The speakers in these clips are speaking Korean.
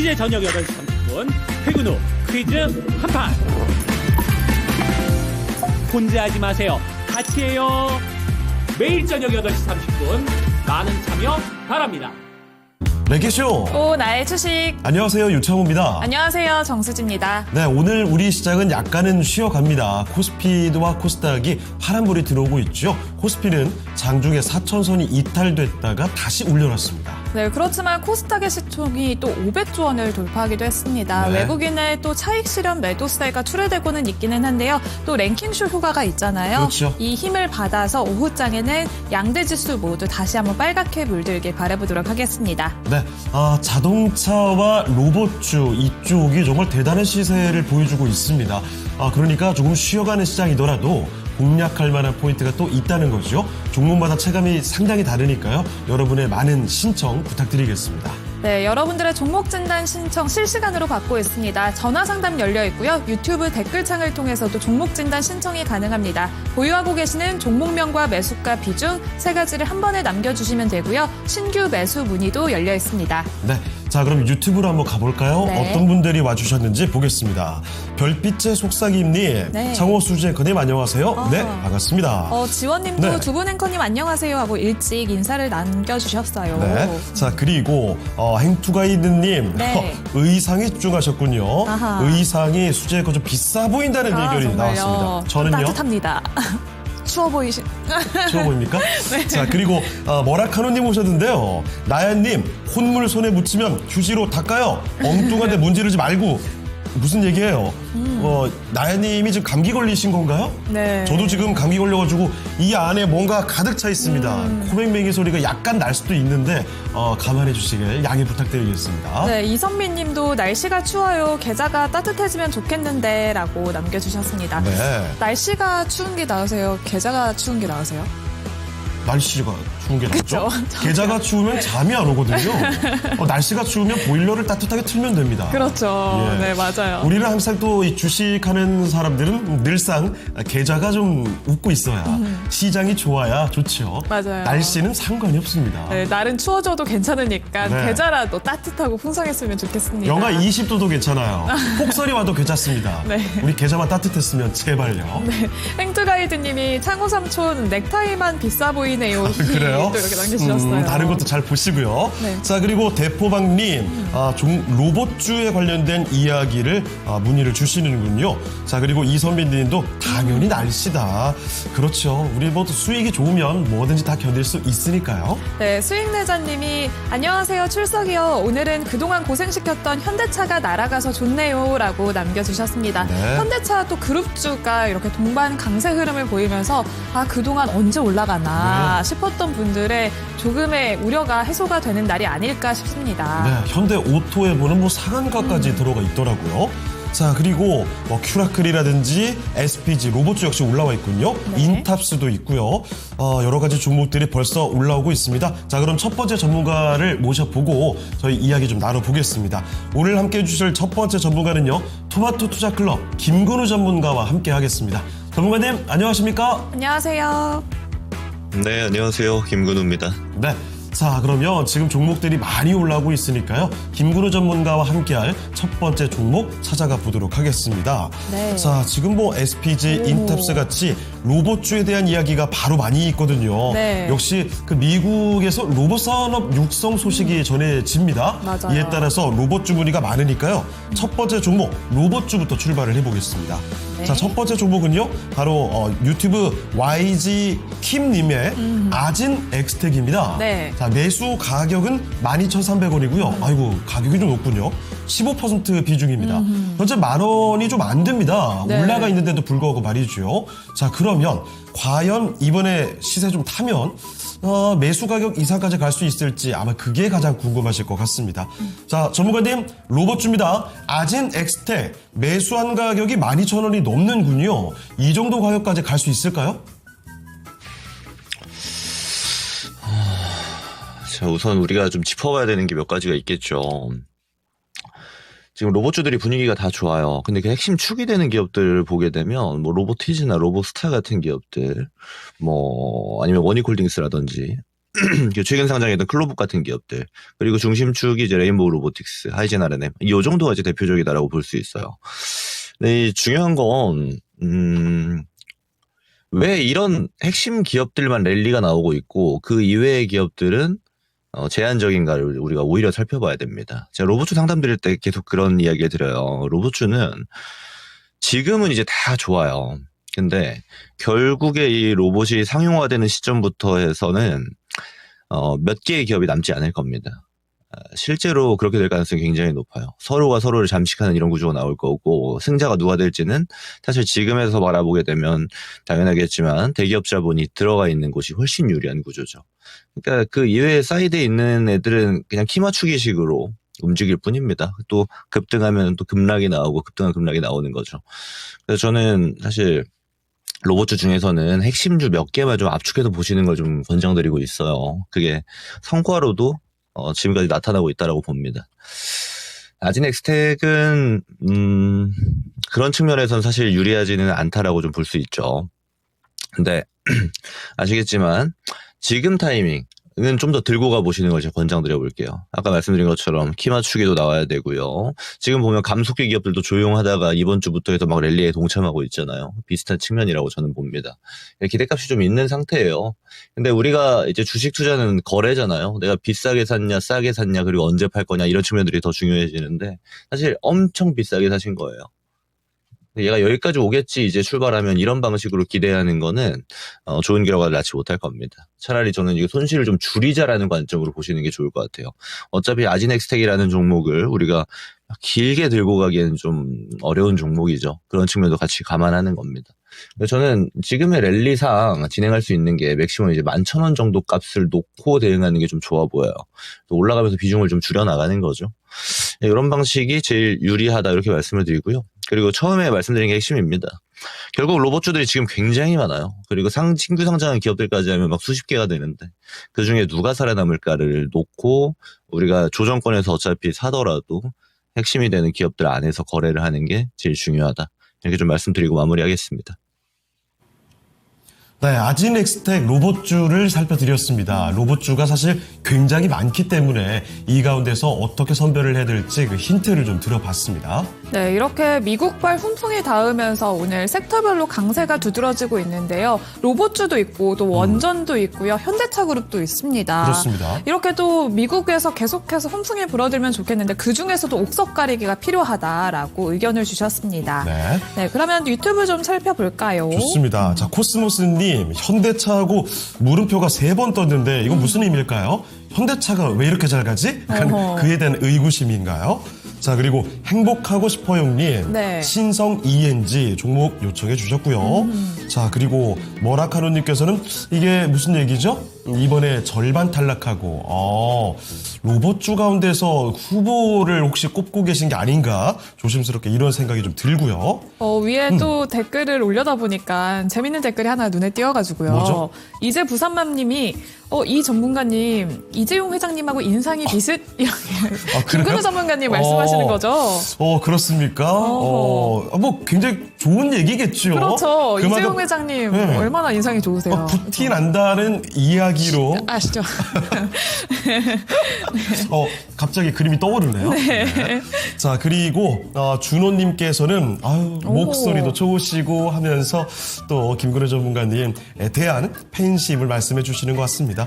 이제 저녁 8시 30분 퇴근 후 퀴즈 한판. 혼자 하지 마세요. 같이 해요. 매일 저녁 8시 30분 많은 참여 바랍니다. 레게쇼. 오, 나의 주식. 안녕하세요, 유창호입니다. 안녕하세요, 정수지입니다. 네, 오늘 우리 시장은 약간은 쉬어갑니다. 코스피와 코스닥이 파란불이 들어오고 있죠. 코스피는 장중에 4천선이 이탈됐다가 다시 올려놨습니다. 네, 그렇지만 코스닥의 시총이 또 500조 원을 돌파하기도 했습니다. 네. 외국인의 또 차익 실현 매도세가 출회되고는 있기는 한데요. 또 랭킹쇼 효과가 있잖아요. 그렇죠. 이 힘을 받아서 오후장에는 양대 지수 모두 다시 한번 빨갛게 물들길 바라보도록 하겠습니다. 네, 자동차와 로봇주 이쪽이 정말 대단한 시세를 보여주고 있습니다. 그러니까 조금 쉬어가는 시장이더라도 공략할 만한 포인트가 또 있다는 거죠. 종목마다 체감이 상당히 다르니까요. 여러분의 많은 신청 부탁드리겠습니다. 네, 여러분들의 종목 진단 신청 실시간으로 받고 있습니다. 전화 상담 열려 있고요. 유튜브 댓글창을 통해서도 종목 진단 신청이 가능합니다. 보유하고 계시는 종목명과 매수가 비중 세 가지를 한 번에 남겨주시면 되고요. 신규 매수 문의도 열려 있습니다. 네, 자 그럼 유튜브로 한번 가볼까요? 네. 어떤 분들이 와주셨는지 보겠습니다. 별빛의 속삭임님, 네. 창호 수지 앵커님 안녕하세요. 네, 반갑습니다. 지원님도 네. 두 분 앵커님 안녕하세요 하고 일찍 인사를 남겨주셨어요. 네, 자 그리고 행투가이드님 네. 의상에 집중하셨군요. 아하. 의상이 수지 앵커 좀 비싸 보인다는 의견이 정말요. 나왔습니다. 저는요? 따뜻합니다. 추워 보이신. 추워 보입니까? 네. 자 그리고 머라카노님 오셨는데요. 나연님 콧물 손에 묻히면 휴지로 닦아요. 엉뚱한데 문지르지 말고. 무슨 얘기예요? 나연님이 지금 감기 걸리신 건가요? 네. 저도 지금 감기 걸려가지고 이 안에 뭔가 가득 차 있습니다. 코맹맹이 소리가 약간 날 수도 있는데 감안해 주시길 양해 부탁드리겠습니다. 네, 이선미 님도 날씨가 추워요. 계좌가 따뜻해지면 좋겠는데 라고 남겨주셨습니다. 네. 날씨가 추운 게 나으세요? 계좌가 추운 게 나으세요? 날씨가 추운 게 낫죠? 그쵸. 계좌가 추우면 잠이 안 오거든요. 날씨가 추우면 보일러를 따뜻하게 틀면 됩니다. 그렇죠. 예. 네, 맞아요. 우리는 항상 또 이 주식하는 사람들은 늘상 계좌가 좀 웃고 있어야 시장이 좋아야 좋죠. 맞아요. 날씨는 상관이 없습니다. 네, 날은 추워져도 괜찮으니까 네. 계좌라도 따뜻하고 풍성했으면 좋겠습니다. 영하 20도도 괜찮아요. 폭설이 와도 괜찮습니다. 네. 우리 계좌만 따뜻했으면 제발요. 네, 행투가이드님이 창호 삼촌 넥타이만 비싸 보이네요. 그래요? 또 이렇게 남겨주셨어요. 다른 것도 잘 보시고요. 네. 자, 그리고 대포방님, 로봇주에 관련된 이야기를 문의를 주시는군요. 자, 그리고 이선빈님도 당연히 날씨다. 그렇죠. 우리 모두 수익이 좋으면 뭐든지 다 견딜 수 있으니까요. 네, 수익내자님이 안녕하세요 출석이요. 오늘은 그동안 고생시켰던 현대차가 날아가서 좋네요 라고 남겨주셨습니다. 네. 현대차 또 그룹주가 이렇게 동반 강세 흐름을 보이면서 그동안 언제 올라가나 싶었던 분들의 조금의 우려가 해소가 되는 날이 아닐까 싶습니다. 네, 현대 오토에 보는 뭐 상한가까지 들어가 있더라고요. 자, 그리고 큐라클이라든지 SPG, 로봇주 역시 올라와 있군요. 네. 인탑스도 있고요. 여러 가지 종목들이 벌써 올라오고 있습니다. 자, 그럼 첫 번째 전문가를 모셔보고 저희 이야기 좀 나눠보겠습니다. 오늘 함께 해주실 첫 번째 전문가는요. 토마토 투자클럽 김근우 전문가와 함께 하겠습니다. 전문가님, 안녕하십니까? 안녕하세요. 네, 안녕하세요. 김근우입니다. 네. 자, 그러면 지금 종목들이 많이 올라오고 있으니까요. 김근우 전문가와 함께할 첫 번째 종목 찾아가 보도록 하겠습니다. 네. 자, 지금 뭐 SPG, 인탑스 같이 로봇주에 대한 이야기가 바로 많이 있거든요. 네. 역시 그 미국에서 로봇 산업 육성 소식이 전해집니다. 맞아요. 이에 따라서 로봇주 문의가 많으니까요. 첫 번째 종목 로봇주부터 출발을 해보겠습니다. 네. 자, 첫 번째 종목은요. 바로 유튜브 YG 킴님의 아진 엑스텍입니다. 네. 자, 매수 가격은 12,300원이고요. 아이고, 가격이 좀 높군요. 15% 비중입니다. 현재 10,000원이 좀 안 됩니다. 네. 올라가 있는데도 불구하고 말이죠. 자, 그러면 과연 이번에 시세 좀 타면 매수 가격 이상까지 갈 수 있을지 아마 그게 가장 궁금하실 것 같습니다. 자, 전문가님, 로봇주입니다. 아진 엑스텍 매수한 가격이 12,000원이 넘는군요. 이 정도 가격까지 갈 수 있을까요? 자, 우선 우리가 좀 짚어봐야 되는 게 몇 가지가 있겠죠. 지금 로봇주들이 분위기가 다 좋아요. 근데 그 핵심 축이 되는 기업들을 보게 되면 뭐 로보티즈나 로보스타 같은 기업들, 뭐 아니면 원익홀딩스라든지 최근 상장했던 클로브 같은 기업들, 그리고 중심축이 이제 레인보우 로보틱스, 하이젠 R&M, 이 정도가 이제 대표적이다라고 볼 수 있어요. 근데 이 중요한 건, 왜 이런 핵심 기업들만 랠리가 나오고 있고, 그 이외의 기업들은 제한적인가를 우리가 오히려 살펴봐야 됩니다. 제가 로봇주 상담 드릴 때 계속 그런 이야기를 드려요. 로봇주는 지금은 이제 다 좋아요. 근데 결국에 이 로봇이 상용화되는 시점부터 해서는 몇 개의 기업이 남지 않을 겁니다. 실제로 그렇게 될 가능성이 굉장히 높아요. 서로가 서로를 잠식하는 이런 구조가 나올 거고, 승자가 누가 될지는 사실 지금에서 바라보게 되면 당연하겠지만 대기업 자본이 들어가 있는 곳이 훨씬 유리한 구조죠. 그러니까 그 이외에 사이드에 있는 애들은 그냥 키 맞추기식으로 움직일 뿐입니다. 또 급등하면 또 급락이 나오고 급등하면 급락이 나오는 거죠. 그래서 저는 사실 로봇주 중에서는 핵심주 몇 개만 좀 압축해서 보시는 걸 좀 권장드리고 있어요. 그게 성과로도 지금까지 나타나고 있다라고 봅니다. 아진엑스텍은 그런 측면에서는 사실 유리하지는 않다라고 좀 볼 수 있죠. 근데 아시겠지만 지금 타이밍은 좀 더 들고 가보시는 걸 제가 권장드려 볼게요. 아까 말씀드린 것처럼 키 맞추기도 나와야 되고요. 지금 보면 감속기 기업들도 조용하다가 이번 주부터 해서 막 랠리에 동참하고 있잖아요. 비슷한 측면이라고 저는 봅니다. 기대값이 좀 있는 상태예요. 근데 우리가 이제 주식 투자는 거래잖아요. 내가 비싸게 샀냐, 싸게 샀냐, 그리고 언제 팔 거냐, 이런 측면들이 더 중요해지는데 사실 엄청 비싸게 사신 거예요. 얘가 여기까지 오겠지 이제 출발하면, 이런 방식으로 기대하는 거는 좋은 결과를 낳지 못할 겁니다. 차라리 저는 이거 손실을 좀 줄이자라는 관점으로 보시는 게 좋을 것 같아요. 어차피 아진엑스텍이라는 종목을 우리가 길게 들고 가기에는 좀 어려운 종목이죠. 그런 측면도 같이 감안하는 겁니다. 저는 지금의 랠리상 진행할 수 있는 게 맥시멈 이제 11,000원 정도 값을 놓고 대응하는 게 좀 좋아 보여요. 또 올라가면서 비중을 좀 줄여나가는 거죠. 이런 방식이 제일 유리하다, 이렇게 말씀을 드리고요. 그리고 처음에 말씀드린 게 핵심입니다. 결국 로봇주들이 지금 굉장히 많아요. 그리고 신규 상장한 기업들까지 하면 막 수십 개가 되는데 그중에 누가 살아남을까를 놓고 우리가 조정권에서 어차피 사더라도 핵심이 되는 기업들 안에서 거래를 하는 게 제일 중요하다. 이렇게 좀 말씀드리고 마무리하겠습니다. 네, 아진엑스텍 로봇주를 살펴드렸습니다. 로봇주가 사실 굉장히 많기 때문에 이 가운데서 어떻게 선별을 해야 될지 그 힌트를 좀 들어봤습니다. 네, 이렇게 미국발 훈풍이 닿으면서 오늘 섹터별로 강세가 두드러지고 있는데요. 로봇주도 있고 또 원전도 있고요. 현대차 그룹도 있습니다. 그렇습니다. 이렇게 또 미국에서 계속해서 훈풍이 불어들면 좋겠는데 그중에서도 옥석 가리기가 필요하다라고 의견을 주셨습니다. 네. 네, 그러면 유튜브 좀 살펴볼까요? 좋습니다. 자, 코스모스님, 현대차하고 물음표가 3번 떴는데 이건 무슨 의미일까요? 현대차가 왜 이렇게 잘 가지? 그에 대한 의구심인가요? 자, 그리고 행복하고 싶어요님, 네. 신성 ENG 종목 요청해 주셨고요. 자, 그리고 머라카노님께서는 이게 무슨 얘기죠? 이번에 절반 탈락하고 로봇주 가운데서 후보를 혹시 꼽고 계신 게 아닌가 조심스럽게 이런 생각이 좀 들고요. 위에 또 댓글을 올려다 보니까 재밌는 댓글이 하나 눈에 띄어가지고요. 뭐죠? 이제 부산맘님이 이 전문가님 이재용 회장님하고 인상이 비슷 이렇게 김근우 전문가님 말씀하시는 거죠. 그렇습니까? 뭐 굉장히 좋은 얘기겠죠. 그렇죠. 그만큼, 이재용 회장님 네. 얼마나 인상이 좋으세요. 부티 난다는 이야기로 아시죠? 갑자기 그림이 떠오르네요. 네. 자, 그리고 준호님께서는 목소리도 좋으시고 하면서 또 김근우 전문가님에 대한 팬심을 말씀해 주시는 것 같습니다.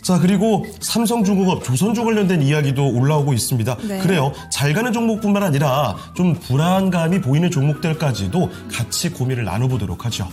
자, 그리고 삼성중공업, 조선주 관련된 이야기도 올라오고 있습니다. 네. 그래요. 잘 가는 종목뿐만 아니라 좀 불안감이 보이는 종목들까지도 같이 고민을 나눠보도록 하죠.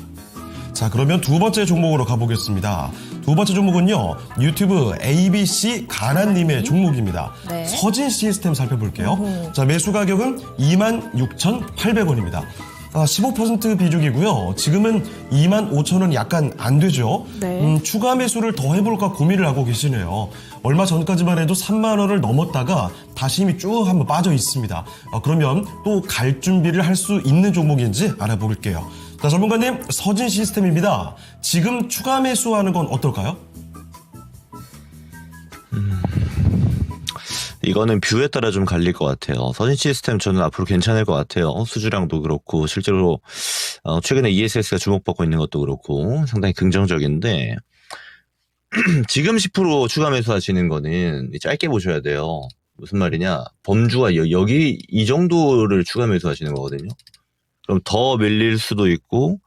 자, 그러면 두 번째 종목으로 가보겠습니다. 두 번째 종목은요, 유튜브 ABC 가난님의 종목입니다. 네. 서진 시스템 살펴볼게요. 자, 매수 가격은 26,800원입니다. 15% 비중이고요. 지금은 25,000원 약간 안 되죠. 네. 추가 매수를 더 해볼까 고민을 하고 계시네요. 얼마 전까지만 해도 3만 원을 넘었다가 다시 힘이 쭉 한번 빠져 있습니다. 그러면 또 갈 준비를 할 수 있는 종목인지 알아볼게요. 자, 전문가님, 서진 시스템입니다. 지금 추가 매수하는 건 어떨까요? 이거는 뷰에 따라 좀 갈릴 것 같아요. 서진 시스템 저는 앞으로 괜찮을 것 같아요. 수주량도 그렇고 실제로 최근에 ESS가 주목받고 있는 것도 그렇고 상당히 긍정적인데 지금 10% 추가 매수하시는 거는 짧게 보셔야 돼요. 무슨 말이냐? 범주가 여기 이 정도를 추가 매수하시는 거거든요. 그럼 더 밀릴 수도 있고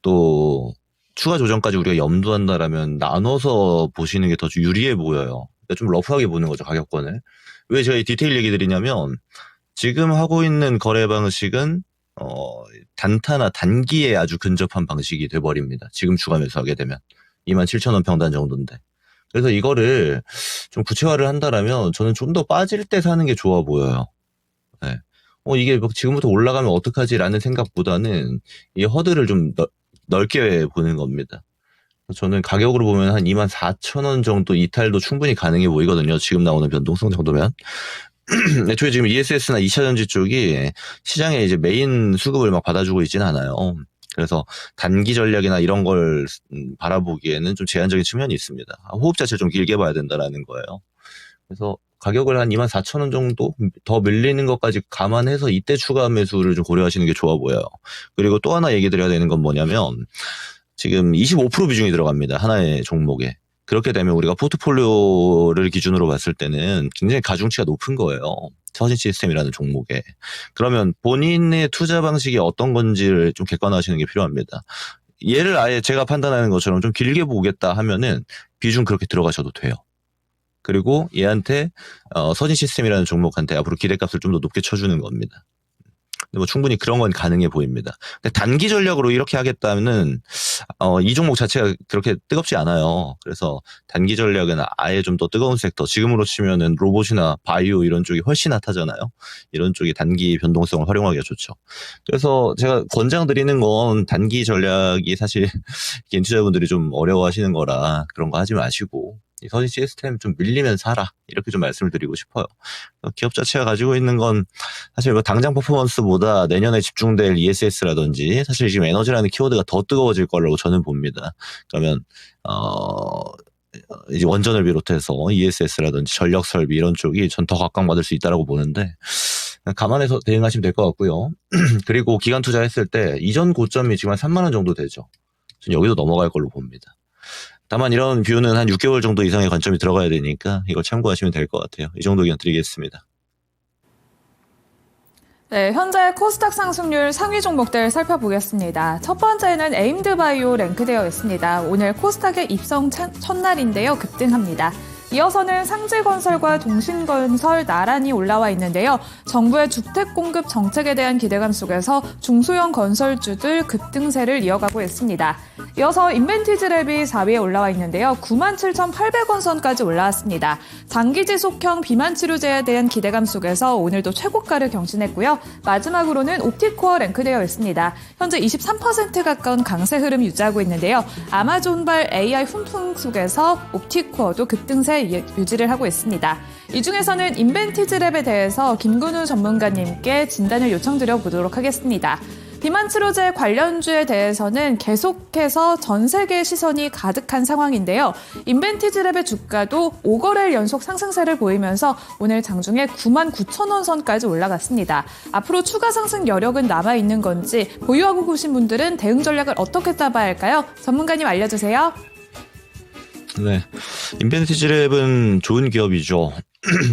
또 추가 조정까지 우리가 염두한다라면 나눠서 보시는 게 더 유리해 보여요. 그러니까 좀 러프하게 보는 거죠, 가격권을. 왜 제가 이 디테일 얘기 드리냐면 지금 하고 있는 거래 방식은 단타나 단기에 아주 근접한 방식이 돼버립니다. 지금 추가 매수하게 되면 27,000원 평단 정도인데. 그래서 이거를 좀 구체화를 한다라면 저는 좀 더 빠질 때 사는 게 좋아 보여요. 네. 이게 뭐 지금부터 올라가면 어떡하지라는 생각보다는 이 허들을 좀 넓게 보는 겁니다. 저는 가격으로 보면 한 24,000원 정도 이탈도 충분히 가능해 보이거든요. 지금 나오는 변동성 정도면. 애초에 지금 ESS나 2차전지 쪽이 시장에 이제 메인 수급을 막 받아주고 있지는 않아요. 그래서 단기 전략이나 이런 걸 바라보기에는 좀 제한적인 측면이 있습니다. 호흡 자체를 좀 길게 봐야 된다라는 거예요. 그래서 가격을 한 24,000원 정도 더 밀리는 것까지 감안해서 이때 추가 매수를 좀 고려하시는 게 좋아 보여요. 그리고 또 하나 얘기 드려야 되는 건 뭐냐면 지금 25% 비중이 들어갑니다. 하나의 종목에. 그렇게 되면 우리가 포트폴리오를 기준으로 봤을 때는 굉장히 가중치가 높은 거예요. 서진 시스템이라는 종목에. 그러면 본인의 투자 방식이 어떤 건지를 좀 객관화하시는 게 필요합니다. 얘를 아예 제가 판단하는 것처럼 좀 길게 보겠다 하면은 비중 그렇게 들어가셔도 돼요. 그리고 얘한테 서진 시스템이라는 종목한테 앞으로 기대값을 좀 더 높게 쳐주는 겁니다. 근데 뭐 충분히 그런 건 가능해 보입니다. 근데 단기 전략으로 이렇게 하겠다면은 이 종목 자체가 그렇게 뜨겁지 않아요. 그래서 단기 전략은 아예 좀 더 뜨거운 섹터, 지금으로 치면은 로봇이나 바이오 이런 쪽이 훨씬 핫하잖아요. 이런 쪽이 단기 변동성을 활용하기가 좋죠. 그래서 제가 권장드리는 건 단기 전략이 사실 개인 투자자분들이 좀 어려워하시는 거라 그런 거 하지 마시고 이 서진 시스템 좀 밀리면 사라, 이렇게 좀 말씀을 드리고 싶어요. 기업 자체가 가지고 있는 건 사실 뭐 당장 퍼포먼스보다 내년에 집중될 ESS라든지 사실 지금 에너지라는 키워드가 더 뜨거워질 거라고 저는 봅니다. 그러면 이제 원전을 비롯해서 ESS라든지 전력 설비 이런 쪽이 전 더 각광받을 수 있다라고 보는데 감안해서 대응하시면 될 것 같고요. 그리고 기간 투자했을 때 이전 고점이 지금 한 3만 원 정도 되죠. 전 여기도 넘어갈 걸로 봅니다. 다만 이런 뷰는 한 6개월 정도 이상의 관점이 들어가야 되니까 이걸 참고하시면 될 것 같아요. 이 정도 의견 드리겠습니다. 네, 현재 코스닥 상승률 상위 종목들 살펴보겠습니다. 첫 번째는 에임드바이오 랭크되어 있습니다. 오늘 코스닥의 입성 첫날인데요. 급등합니다. 이어서는 상지건설과 동신건설 나란히 올라와 있는데요. 정부의 주택 공급 정책에 대한 기대감 속에서 중소형 건설주들 급등세를 이어가고 있습니다. 이어서 인벤티지랩이 4위에 올라와 있는데요. 97,800원 선까지 올라왔습니다. 장기 지속형 비만 치료제에 대한 기대감 속에서 오늘도 최고가를 경신했고요. 마지막으로는 옵티코어 랭크되어 있습니다. 현재 23% 가까운 강세 흐름 유지하고 있는데요. 아마존발 AI 훈풍 속에서 옵티코어도 급등세 유지를 하고 있습니다. 이 중에서는 인벤티지랩에 대해서 김근우 전문가님께 진단을 요청드려 보도록 하겠습니다. 비만 치료제 관련주에 대해서는 계속해서 전 세계 시선이 가득한 상황인데요. 인벤티지랩의 주가도 5거래일 연속 상승세를 보이면서 오늘 장중에 99,000원 선까지 올라갔습니다. 앞으로 추가 상승 여력은 남아있는 건지 보유하고 계신 분들은 대응 전략을 어떻게 잡아야 할까요? 전문가님 알려주세요. 네, 인벤티지랩은 좋은 기업이죠.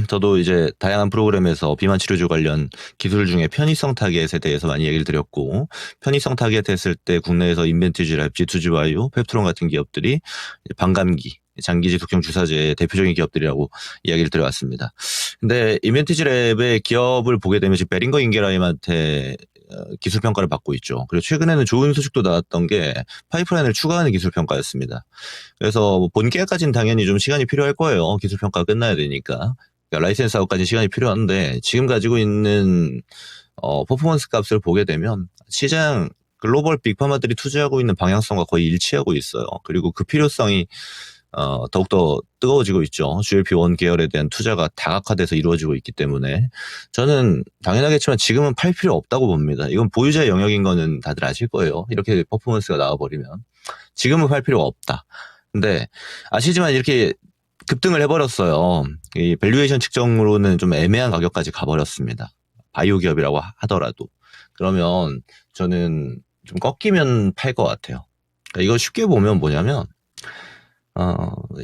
저도 이제 다양한 프로그램에서 비만 치료제 관련 기술 중에 편의성 타겟에 대해서 많이 얘기를 드렸고, 편의성 타겟 했을 때 국내에서 인벤티지랩, G2G바이오, 펩트론 같은 기업들이 반감기, 장기 지속형 주사제의 대표적인 기업들이라고 이야기를 드려왔습니다. 근데 인벤티지랩의 기업을 보게 되면 지금 베링거 인게라임한테 기술 평가를 받고 있죠. 그리고 최근에는 좋은 소식도 나왔던 게 파이프라인을 추가하는 기술 평가였습니다. 그래서 본계약까지는 당연히 좀 시간이 필요할 거예요. 기술 평가가 끝나야 되니까. 그러니까 라이센스 아웃까지 시간이 필요한데 지금 가지고 있는 퍼포먼스 값을 보게 되면 시장 글로벌 빅파마들이 투자하고 있는 방향성과 거의 일치하고 있어요. 그리고 그 필요성이 더욱더 뜨거워지고 있죠. GLP-1 계열에 대한 투자가 다각화돼서 이루어지고 있기 때문에 저는 당연하겠지만 지금은 팔 필요 없다고 봅니다. 이건 보유자의 영역인 거는 다들 아실 거예요. 이렇게 퍼포먼스가 나와버리면 지금은 팔 필요가 없다. 근데 아시지만 이렇게 급등을 해버렸어요. 이 밸류에이션 측정으로는 좀 애매한 가격까지 가버렸습니다. 바이오 기업이라고 하더라도. 그러면 저는 좀 꺾이면 팔 것 같아요. 그러니까 이걸 쉽게 보면 뭐냐면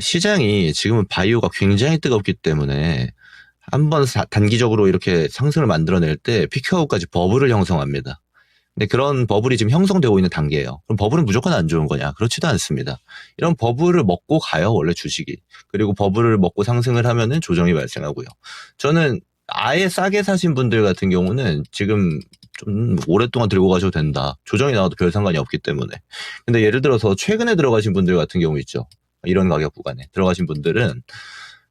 시장이 지금은 바이오가 굉장히 뜨겁기 때문에 한번 단기적으로 이렇게 상승을 만들어낼 때 피크아웃까지 버블을 형성합니다. 근데 그런 버블이 지금 형성되고 있는 단계예요. 그럼 버블은 무조건 안 좋은 거냐? 그렇지도 않습니다. 이런 버블을 먹고 가요, 원래 주식이. 그리고 버블을 먹고 상승을 하면은 조정이 발생하고요. 저는 아예 싸게 사신 분들 같은 경우는 지금 좀 오랫동안 들고 가셔도 된다. 조정이 나와도 별 상관이 없기 때문에. 근데 예를 들어서 최근에 들어가신 분들 같은 경우 있죠. 이런 가격 구간에 들어가신 분들은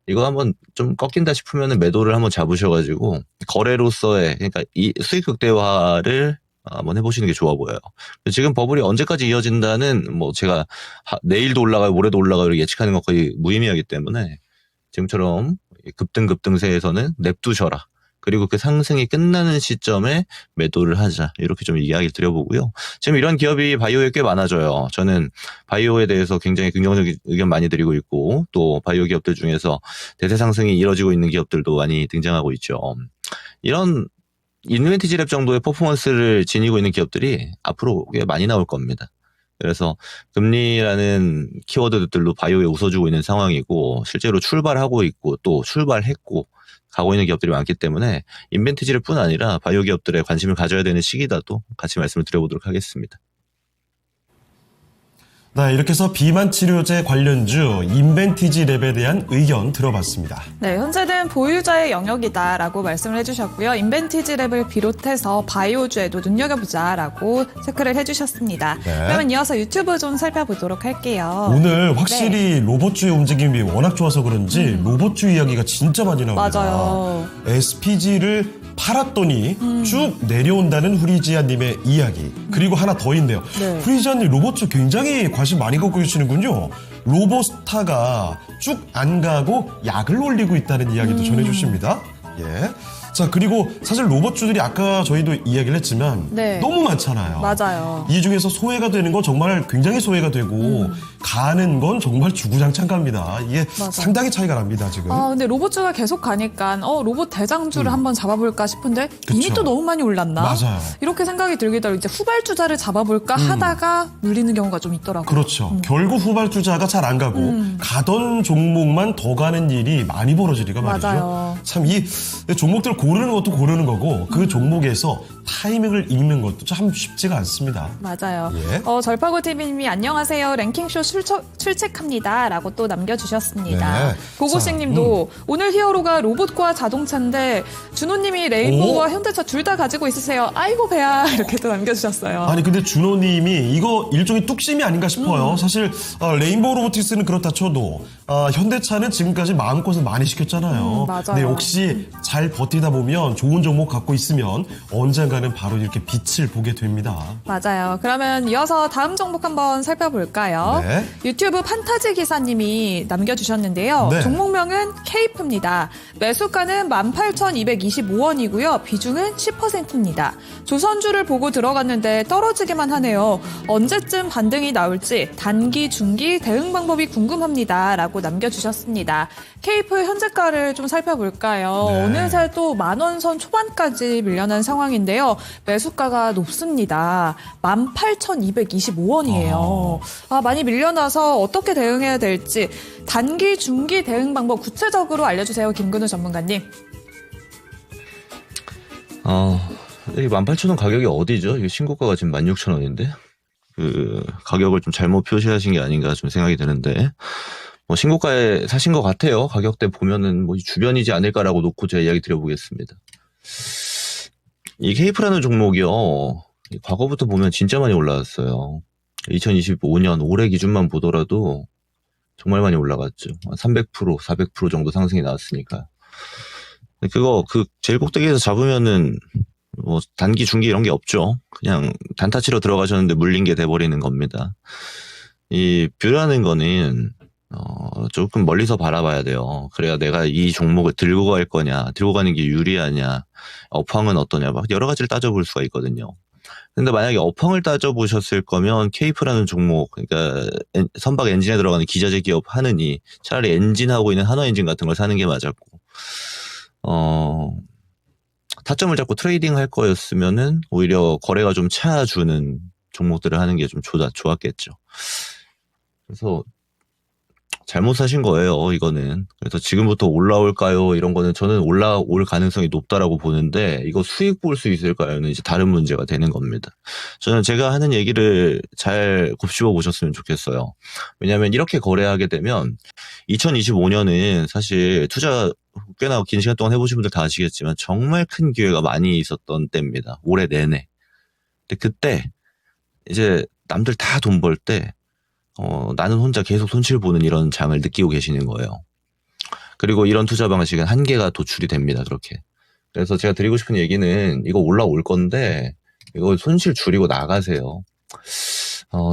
이거 한번 좀 꺾인다 싶으면 매도를 한번 잡으셔가지고 거래로서의, 그러니까 이 수익 극대화를 한번 해보시는 게 좋아 보여요. 지금 버블이 언제까지 이어진다는 뭐 제가 내일도 올라가요, 모레도 올라가요 이렇게 예측하는 것 거의 무의미하기 때문에 지금처럼 급등세에서는 냅두셔라. 그리고 그 상승이 끝나는 시점에 매도를 하자. 이렇게 좀 이야기를 드려보고요. 지금 이런 기업이 바이오에 꽤 많아져요. 저는 바이오에 대해서 굉장히 긍정적인 의견 많이 드리고 있고, 또 바이오 기업들 중에서 대세 상승이 이뤄지고 있는 기업들도 많이 등장하고 있죠. 이런 인벤티지 랩 정도의 퍼포먼스를 지니고 있는 기업들이 앞으로 꽤 많이 나올 겁니다. 그래서 금리라는 키워드들로 바이오에 웃어주고 있는 상황이고, 실제로 출발하고 있고 또 출발했고 가고 있는 기업들이 많기 때문에 인벤티지를 뿐 아니라 바이오 기업들에 관심을 가져야 되는 시기다도 같이 말씀을 드려보도록 하겠습니다. 네, 이렇게 해서 비만 치료제 관련주 인벤티지 랩에 대한 의견 들어봤습니다. 네, 현재는 보유자의 영역이다라고 말씀을 해주셨고요. 인벤티지 랩을 비롯해서 바이오주에도 눈여겨보자라고 체크를 해주셨습니다. 네. 그러면 이어서 유튜브 좀 살펴보도록 할게요. 오늘 확실히 로봇주의 움직임이 워낙 좋아서 그런지 로봇주 이야기가 진짜 많이 나옵니다. 맞아요. SPG를 팔았더니 쭉 내려온다는 후리지아님의 이야기. 그리고 하나 더 있네요. 네. 후리지아님 로봇주 굉장히 관심 많이 갖고 계시는군요. 로봇스타가 쭉 안 가고 약을 올리고 있다는 이야기도 전해주십니다. 예. 자, 그리고 사실 로봇주들이 아까 저희도 이야기를 했지만 네. 너무 많잖아요. 맞아요. 이 중에서 소외가 되는 건 정말 굉장히 소외가 되고 가는 건 정말 주구장창 갑니다. 이게 맞아. 상당히 차이가 납니다, 지금. 근데 로봇주가 계속 가니까 로봇 대장주를 한번 잡아볼까 싶은데 이미 그쵸. 또 너무 많이 올랐나? 맞아요. 이렇게 생각이 들기도 하고 이제 후발주자를 잡아볼까 하다가 물리는 경우가 좀 있더라고요. 그렇죠. 결국 후발주자가 잘 안 가고 가던 종목만 더 가는 일이 많이 벌어지니까 말이죠. 맞아요. 참 이 종목들 고르는 것도 고르는 거고 그 종목에서 타이밍을 읽는 것도 참 쉽지가 않습니다. 맞아요. 예. 절파고TV님이 안녕하세요. 랭킹쇼 출첵합니다. 라고 또 남겨주셨습니다. 네. 고고식님도 오늘 히어로가 로봇과 자동차인데 준호님이 레인보우와 오? 현대차 둘 다 가지고 있으세요. 아이고 배야 이렇게 또 남겨주셨어요. 아니 근데 준호님이 이거 일종의 뚝심이 아닌가 싶어요. 사실 레인보우 로보틱스는 그렇다 쳐도 현대차는 지금까지 마음껏을 많이 시켰잖아요. 맞아요. 근데 역시 잘 버티다 보면 좋은 종목 갖고 있으면 언젠가는 바로 이렇게 빛을 보게 됩니다. 맞아요. 그러면 이어서 다음 종목 한번 살펴볼까요? 네. 유튜브 판타지 기사님이 남겨주셨는데요. 네. 종목명은 케이프입니다. 매수가는 18,225원이고요. 비중은 10%입니다. 조선주를 보고 들어갔는데 떨어지기만 하네요. 언제쯤 반등이 나올지 단기, 중기 대응 방법이 궁금합니다. 라고 남겨주셨습니다. 케이프 현재가를 좀 살펴볼까요? 네. 어느새 또 10,000원 선 초반까지 밀려난 상황인데요. 매수가가 높습니다. 18,225원이에요. 많이 밀려나서 어떻게 대응해야 될지 단기, 중기 대응 방법 구체적으로 알려주세요. 김근우 전문가님. 이 18,000원 가격이 어디죠? 이게 신고가가 지금 16,000원인데 그 가격을 좀 잘못 표시하신 게 아닌가 좀 생각이 드는데 뭐 신고가에 사신 것 같아요. 가격대 보면은 뭐 주변이지 않을까라고 놓고 제가 이야기 드려보겠습니다. 이 케이프라는 종목이요. 과거부터 보면 진짜 많이 올라왔어요. 2025년 올해 기준만 보더라도 정말 많이 올라갔죠. 300%, 400% 정도 상승이 나왔으니까요. 그 제일 꼭대기에서 잡으면은 뭐 단기, 중기 이런 게 없죠. 그냥 단타 치러 들어가셨는데 물린 게 돼버리는 겁니다. 이 뷰라는 거는 조금 멀리서 바라봐야 돼요. 그래야 내가 이 종목을 들고 갈 거냐, 들고 가는 게 유리하냐, 업황은 어떠냐, 막 여러 가지를 따져볼 수가 있거든요. 근데 만약에 업황을 따져보셨을 거면 케이프라는 종목, 그러니까 선박 엔진에 들어가는 기자재 기업 하느니 차라리 엔진하고 있는 한화엔진 같은 걸 사는 게 맞았고, 타점을 잡고 트레이딩 할 거였으면은 오히려 거래가 좀 차주는 종목들을 하는 게 좀 좋았겠죠. 그래서 잘못 사신 거예요, 이거는. 그래서 지금부터 올라올까요? 이런 거는 저는 올라올 가능성이 높다라고 보는데, 이거 수익 볼 수 있을까요?는 이제 다른 문제가 되는 겁니다. 저는 제가 하는 얘기를 잘 곱씹어 보셨으면 좋겠어요. 왜냐하면 이렇게 거래하게 되면 2025년은 사실 투자 꽤나 긴 시간 동안 해보신 분들 다 아시겠지만 정말 큰 기회가 많이 있었던 때입니다. 올해 내내. 근데 그때 이제 남들 다 돈 벌 때 나는 혼자 계속 손실 보는 이런 장을 느끼고 계시는 거예요. 그리고 이런 투자 방식은 한계가 도출이 됩니다. 그렇게. 그래서 제가 드리고 싶은 얘기는 이거 올라올 건데 이거 손실 줄이고 나가세요.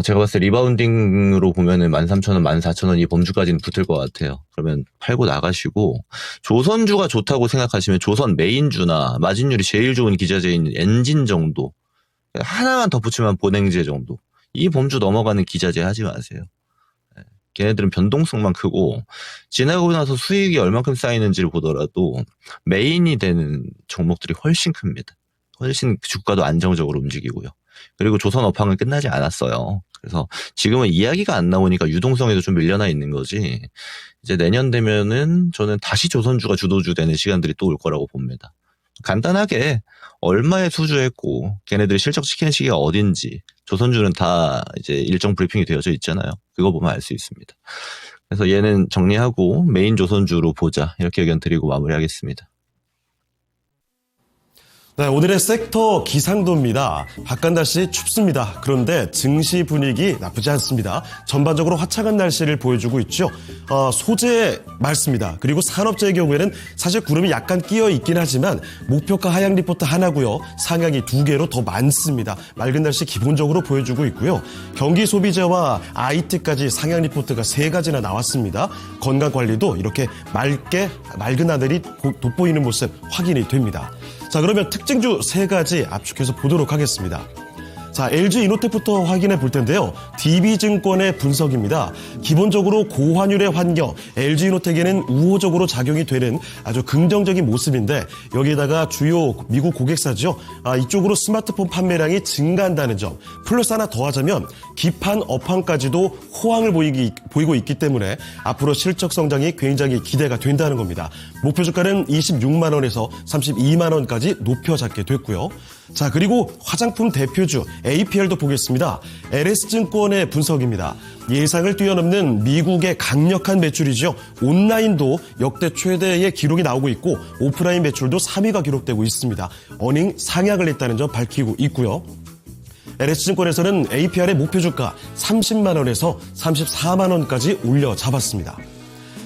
제가 봤을 때 리바운딩으로 보면은 13,000원, 14,000원 이 범주까지는 붙을 것 같아요. 그러면 팔고 나가시고, 조선주가 좋다고 생각하시면 조선 메인주나 마진율이 제일 좋은 기자재인 엔진 정도, 하나만 덧붙이면 보냉제 정도, 이 범주 넘어가는 기자재 하지 마세요. 걔네들은 변동성만 크고, 지나고 나서 수익이 얼만큼 쌓이는지를 보더라도 메인이 되는 종목들이 훨씬 큽니다. 훨씬 주가도 안정적으로 움직이고요. 그리고 조선 업황은 끝나지 않았어요. 그래서 지금은 이야기가 안 나오니까 유동성에도 좀 밀려나 있는 거지, 이제 내년 되면은 저는 다시 조선주가 주도주 되는 시간들이 또 올 거라고 봅니다. 간단하게 얼마에 수주했고 걔네들이 실적 지키는 시기가 어딘지 조선주는 다 이제 일정 브리핑이 되어져 있잖아요. 그거 보면 알 수 있습니다. 그래서 얘는 정리하고 메인 조선주로 보자, 이렇게 의견 드리고 마무리하겠습니다. 네, 오늘의 섹터 기상도입니다. 바깥 날씨 춥습니다. 그런데 증시 분위기 나쁘지 않습니다. 전반적으로 화창한 날씨를 보여주고 있죠. 소재 맑습니다. 그리고 산업재의 경우에는 사실 구름이 약간 끼어 있긴 하지만 목표가 하향 리포트 하나고요. 상향이 2개로 더 많습니다. 맑은 날씨 기본적으로 보여주고 있고요. 경기 소비재와 IT까지 상향 리포트가 3가지나 나왔습니다. 건강관리도 이렇게 맑은 하늘이 돋보이는 모습 확인이 됩니다. 자, 그러면 특징주 3가지 압축해서 보도록 하겠습니다. 자, LG이노텍부터 확인해 볼 텐데요. DB증권의 분석입니다. 기본적으로 고환율의 환경, LG이노텍에는 우호적으로 작용이 되는 아주 긍정적인 모습인데, 여기에다가 주요 미국 고객사죠. 이쪽으로 스마트폰 판매량이 증가한다는 점, 플러스 하나 더하자면 기판 업황까지도 호황을 보이고 있기 때문에 앞으로 실적 성장이 굉장히 기대가 된다는 겁니다. 목표 주가는 26만 원에서 32만 원까지 높여 잡게 됐고요. 자, 그리고 화장품 대표주 APR도 보겠습니다. LS증권의 분석입니다. 예상을 뛰어넘는 미국의 강력한 매출이죠. 온라인도 역대 최대의 기록이 나오고 있고 오프라인 매출도 3위가 기록되고 있습니다. 어닝 상향을 했다는 점 밝히고 있고요. LS증권에서는 APR의 목표 주가 30만 원에서 34만 원까지 올려 잡았습니다.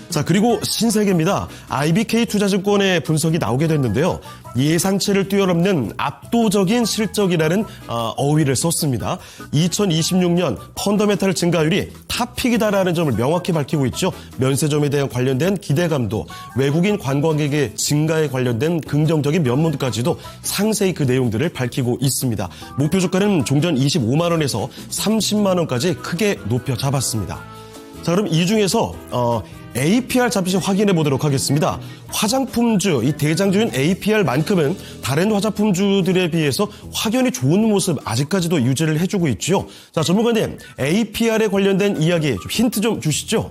자, 그리고 신세계입니다. IBK 투자증권의 분석이 나오게 됐는데요. 예상치를 뛰어넘는 압도적인 실적이라는 어휘를 썼습니다. 2026년 펀더멘탈 증가율이 탑픽이다라는 점을 명확히 밝히고 있죠. 면세점에 대한 관련된 기대감도, 외국인 관광객의 증가에 관련된 긍정적인 면모까지도 상세히 그 내용들을 밝히고 있습니다. 목표 주가는 종전 25만 원에서 30만 원까지 크게 높여 잡았습니다. 자, 그럼 이 중에서 APR 잠시 확인해 보도록 하겠습니다. 화장품주, 이 대장주인 APR만큼은 다른 화장품주들에 비해서 확연히 좋은 모습 아직까지도 유지를 해주고 있죠. 자, 전문가님, APR에 관련된 이야기 좀 힌트 좀 주시죠.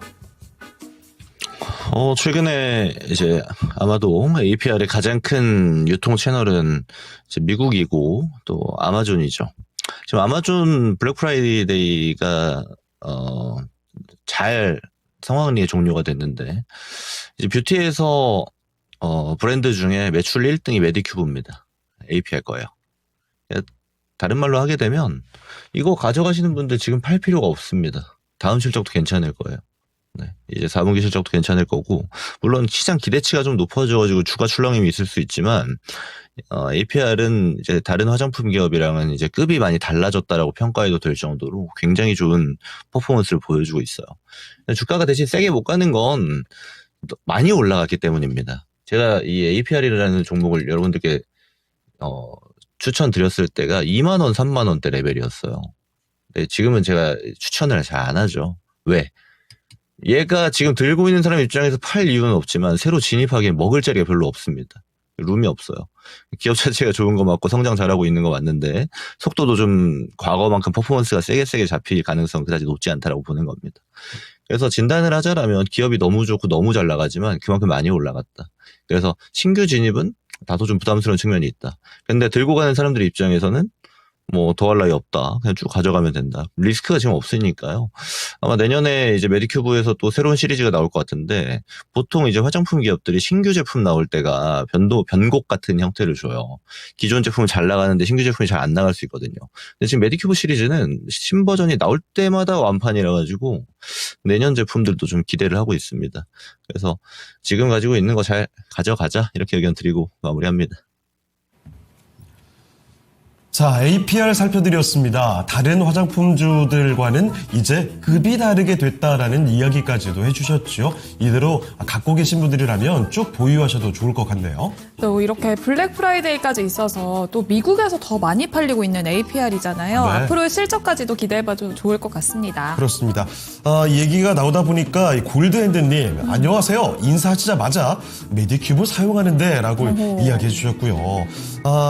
최근에 이제 아마도 APR의 가장 큰 유통 채널은 이제 미국이고 또 아마존이죠. 지금 아마존 블랙 프라이데이가 잘 상황리에 종료가 됐는데, 이제 뷰티에서 브랜드 중에 매출 1등이 메디큐브입니다. APR 거예요. 다른 말로 하게 되면 이거 가져가시는 분들 지금 팔 필요가 없습니다. 다음 실적도 괜찮을 거예요. 네, 이제 4분기 실적도 괜찮을 거고, 물론 시장 기대치가 좀 높아져가지고 주가 출렁임이 있을 수 있지만, APR은 이제 다른 화장품 기업이랑은 이제 급이 많이 달라졌다라고 평가해도 될 정도로 굉장히 좋은 퍼포먼스를 보여주고 있어요. 주가가 대신 세게 못 가는 건 많이 올라갔기 때문입니다. 제가 이 APR이라는 종목을 여러분들께 추천드렸을 때가 2만 원, 3만 원대 레벨이었어요. 근데 지금은 제가 추천을 잘 안 하죠. 왜? 얘가 지금 들고 있는 사람 입장에서 팔 이유는 없지만 새로 진입하기에 먹을 자리가 별로 없습니다. 룸이 없어요. 기업 자체가 좋은 거 맞고 성장 잘하고 있는 거 맞는데 속도도 좀 과거만큼 퍼포먼스가 세게 잡힐 가능성 그다지 높지 않다라고 보는 겁니다. 그래서 진단을 하자라면 기업이 너무 좋고 너무 잘 나가지만 그만큼 많이 올라갔다. 그래서 신규 진입은 다소 좀 부담스러운 측면이 있다. 근데 들고 가는 사람들 입장에서는 뭐 더할 나위 없다. 그냥 쭉 가져가면 된다. 리스크가 지금 없으니까요. 아마 내년에 이제 메디큐브에서 또 새로운 시리즈가 나올 것 같은데 보통 이제 화장품 기업들이 신규 제품 나올 때가 변곡 같은 형태를 줘요. 기존 제품은 잘 나가는데 신규 제품이 잘 안 나갈 수 있거든요. 근데 지금 메디큐브 시리즈는 신버전이 나올 때마다 완판이라 가지고 내년 제품들도 좀 기대를 하고 있습니다. 그래서 지금 가지고 있는 거 잘 가져가자 이렇게 의견 드리고 마무리합니다. 자, APR 살펴드렸습니다. 다른 화장품주들과는 이제 급이 다르게 됐다라는 이야기까지도 해주셨죠. 이대로 갖고 계신 분들이라면 쭉 보유하셔도 좋을 것 같네요. 또 이렇게 블랙 프라이데이까지 있어서 또 미국에서 더 많이 팔리고 있는 APR이잖아요. 네. 앞으로의 실적까지도 기대해봐도 좋을 것 같습니다. 그렇습니다. 얘기가 나오다 보니까 이 골드핸드님 안녕하세요. 인사하시자마자 메디큐브 사용하는데 라고 이야기해 주셨고요.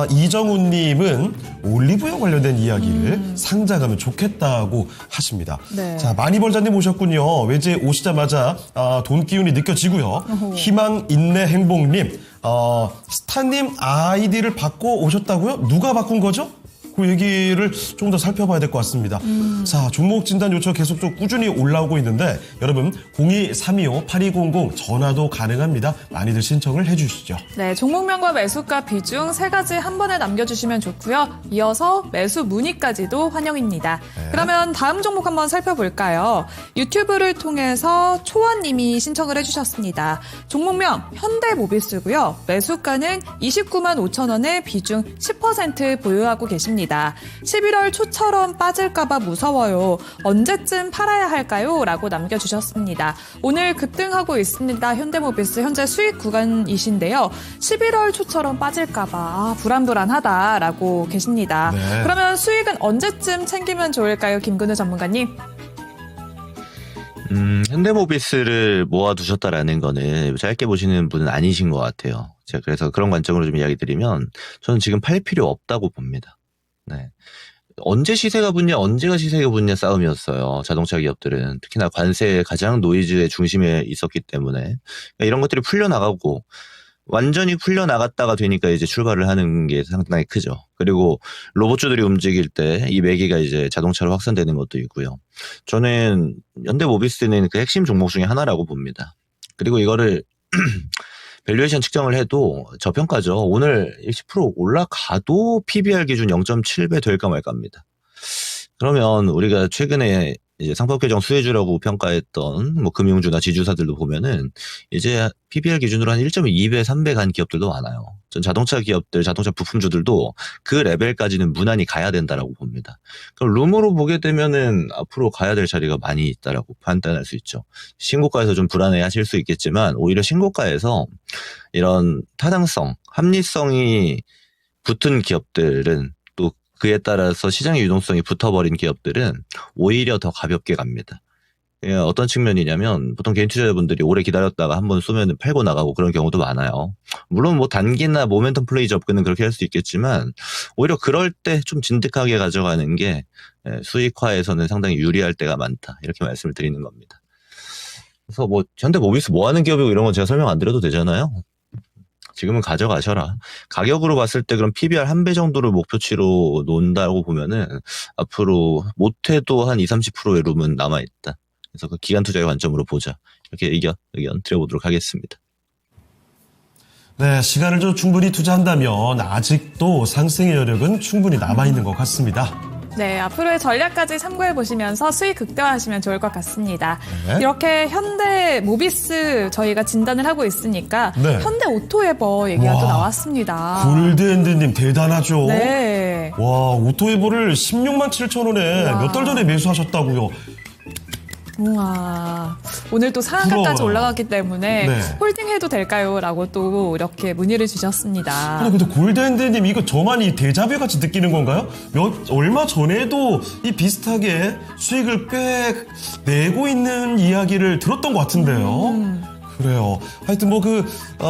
이정훈님은 올리브영 관련된 이야기를 상장하면 좋겠다고 하십니다. 네. 자, 많이 벌자님 오셨군요. 외제 오시자마자 돈 기운이 느껴지고요. 희망, 인내, 행복님 스타님 아이디를 바꿔 오셨다고요? 누가 바꾼 거죠? 그 얘기를 좀 더 살펴봐야 될 것 같습니다. 자, 종목 진단 요청 계속 좀 꾸준히 올라오고 있는데 여러분 02-325-8200 전화도 가능합니다. 많이들 신청을 해주시죠. 네, 종목명과 매수가 비중 세 가지 한 번에 남겨주시면 좋고요. 이어서 매수 문의까지도 환영입니다. 네. 그러면 다음 종목 한번 살펴볼까요? 유튜브를 통해서 초원님이 신청을 해주셨습니다. 종목명 현대모비스고요. 매수가는 29만 5천 원에 비중 10% 보유하고 계십니다. 11월 초처럼 빠질까봐 무서워요. 언제쯤 팔아야 할까요? 라고 남겨주셨습니다. 오늘 급등하고 있습니다. 현대모비스 현재 수익 구간이신데요. 11월 초처럼 빠질까봐 불안불안하다라고 계십니다. 네. 그러면 수익은 언제쯤 챙기면 좋을까요? 김근우 전문가님. 현대모비스를 모아두셨다라는 거는 짧게 보시는 분은 아니신 것 같아요. 제가 그래서 그런 관점으로 좀 이야기 드리면 저는 지금 팔 필요 없다고 봅니다. 네. 언제 시세가 붙냐, 언제가 시세가 붙냐 싸움이었어요. 자동차 기업들은. 특히나 관세 가장 노이즈의 중심에 있었기 때문에. 그러니까 이런 것들이 풀려나가고, 완전히 풀려나갔다가 되니까 이제 출발을 하는 게 상당히 크죠. 그리고 로봇주들이 움직일 때 이 매기가 이제 자동차로 확산되는 것도 있고요. 저는 현대모비스는 그 핵심 종목 중에 하나라고 봅니다. 그리고 이거를 밸류에이션 측정을 해도 저평가죠. 오늘 10% 올라가도 PBR 기준 0.7배 될까 말까입니다. 그러면 우리가 최근에 이제 상법 개정 수혜주라고 평가했던 뭐 금융주나 지주사들도 보면은 이제 PBR 기준으로 한 1.2배, 3배 간 기업들도 많아요. 전 자동차 기업들, 자동차 부품주들도 그 레벨까지는 무난히 가야 된다라고 봅니다. 그럼 룸으로 보게 되면은 앞으로 가야 될 자리가 많이 있다라고 판단할 수 있죠. 신고가에서 좀 불안해 하실 수 있겠지만 오히려 신고가에서 이런 타당성, 합리성이 붙은 기업들은 또 그에 따라서 시장의 유동성이 붙어버린 기업들은 오히려 더 가볍게 갑니다. 어떤 측면이냐면 보통 개인 투자자분들이 오래 기다렸다가 한번 쏘면 팔고 나가고 그런 경우도 많아요. 물론 뭐 단기나 모멘텀 플레이 접근은 그렇게 할 수 있겠지만 오히려 그럴 때 좀 진득하게 가져가는 게 수익화에서는 상당히 유리할 때가 많다. 이렇게 말씀을 드리는 겁니다. 그래서 뭐 현대모비스 뭐 하는 기업이고 이런 건 제가 설명 안 드려도 되잖아요. 지금은 가져가셔라. 가격으로 봤을 때 그럼 PBR 1배 정도를 목표치로 놓는다고 보면은 앞으로 못해도 한 20-30%의 룸은 남아있다. 그래서 그 기간 투자의 관점으로 보자. 이렇게 의견 드려보도록 하겠습니다. 네, 시간을 좀 충분히 투자한다면 아직도 상승의 여력은 충분히 남아있는 것 같습니다. 네, 앞으로의 전략까지 참고해보시면서 수익 극대화하시면 좋을 것 같습니다. 네. 이렇게 현대모비스 저희가 진단을 하고 있으니까 네. 현대오토에버 얘기가 또 와, 나왔습니다. 골드핸드님 대단하죠. 네. 와, 오토에버를 16만 7천 원에 와. 몇 달 전에 매수하셨다고요. 우와, 오늘 또 상한가까지 부러워요. 올라갔기 때문에 네. 홀딩해도 될까요? 라고 또 이렇게 문의를 주셨습니다. 아니, 근데 골드핸드님 이거 저만 이 데자뷰 같이 느끼는 건가요? 얼마 전에도 이 비슷하게 수익을 꽤 내고 있는 이야기를 들었던 것 같은데요. 그래요. 하여튼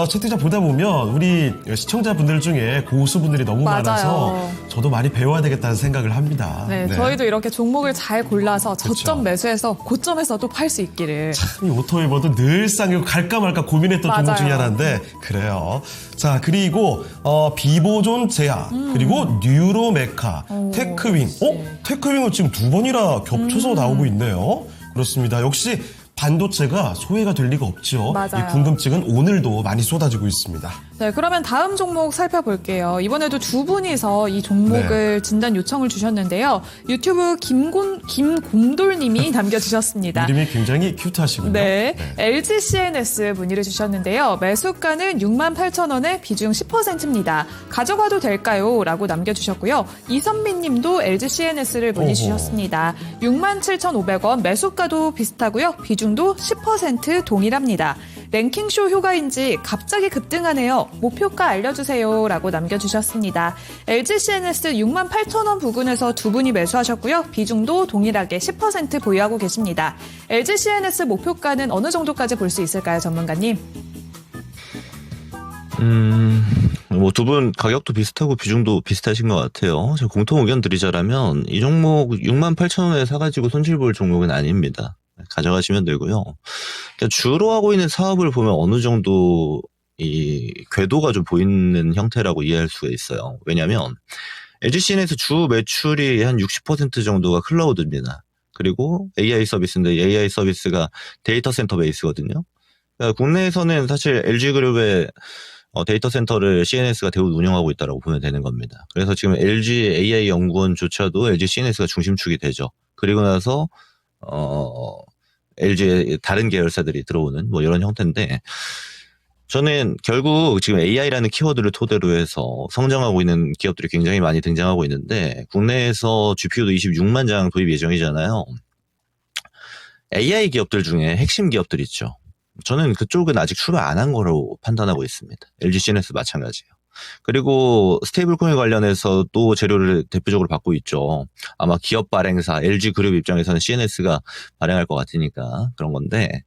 채팅창 보다 보면 우리 시청자분들 중에 고수분들이 너무 맞아요. 많아서 저도 많이 배워야 되겠다는 생각을 합니다. 네, 저희도 이렇게 종목을 잘 골라서 저점 그쵸. 매수해서 고점에서도 팔 수 있기를. 이 오토웨이버도 늘상 이거 갈까 말까 고민했던 맞아요. 종목 중에 하나인데 그래요. 자, 그리고 비보존 제약, 그리고 뉴로메카, 테크윙. 테크윙은 지금 두 번이나 겹쳐서 나오고 있네요. 그렇습니다. 역시 반도체가 소외가 될 리가 없죠. 맞아요. 이 궁금증은 오늘도 많이 쏟아지고 있습니다. 네, 그러면 다음 종목 살펴볼게요. 이번에도 두 분이서 이 종목을 진단 요청을 주셨는데요. 유튜브 김곰돌님이 남겨주셨습니다. 이름이 굉장히 큐트하시군요. 네, LG CNS 문의를 주셨는데요. 매수가는 68,000원에 비중 10%입니다. 가져가도 될까요? 라고 남겨주셨고요. 이선민 님도 LG CNS를 문의 주셨습니다. 67,500원, 매수가도 비슷하고요. 비중도 10% 동일합니다. 랭킹쇼 효과인지 갑자기 급등하네요. 목표가 알려주세요. 라고 남겨주셨습니다. LG CNS 68,000원 부근에서 두 분이 매수하셨고요. 비중도 동일하게 10% 보유하고 계십니다. LG CNS 목표가는 어느 정도까지 볼 수 있을까요, 전문가님? 두 분 가격도 비슷하고 비중도 비슷하신 것 같아요. 제가 공통 의견 드리자라면 이 종목 68,000원에 사가지고 손실 볼 종목은 아닙니다. 가져가시면 되고요. 그러니까 주로 하고 있는 사업을 보면 어느 정도 이 궤도가 좀 보이는 형태라고 이해할 수가 있어요. 왜냐하면 LG CN에서 주 매출이 한 60% 정도가 클라우드입니다. 그리고 AI 서비스인데 AI 서비스가 데이터 센터 베이스거든요. 그러니까 국내에서는 사실 LG그룹의 데이터 센터를 CNS가 대부분 운영하고 있다고 보면 되는 겁니다. 그래서 지금 LG AI 연구원조차도 LG CNS가 중심축이 되죠. 그리고 나서 LG의 다른 계열사들이 들어오는 이런 형태인데 저는 결국 지금 AI라는 키워드를 토대로 해서 성장하고 있는 기업들이 굉장히 많이 등장하고 있는데 국내에서 GPU도 26만 장 도입 예정이잖아요. AI 기업들 중에 핵심 기업들 있죠. 저는 그쪽은 아직 출발 안 한 거로 판단하고 있습니다. LG CNS 마찬가지예요. 그리고 스테이블 코인 관련해서 또 재료를 대표적으로 받고 있죠. 아마 기업 발행사 LG 그룹 입장에서는 CNS가 발행할 것 같으니까 그런 건데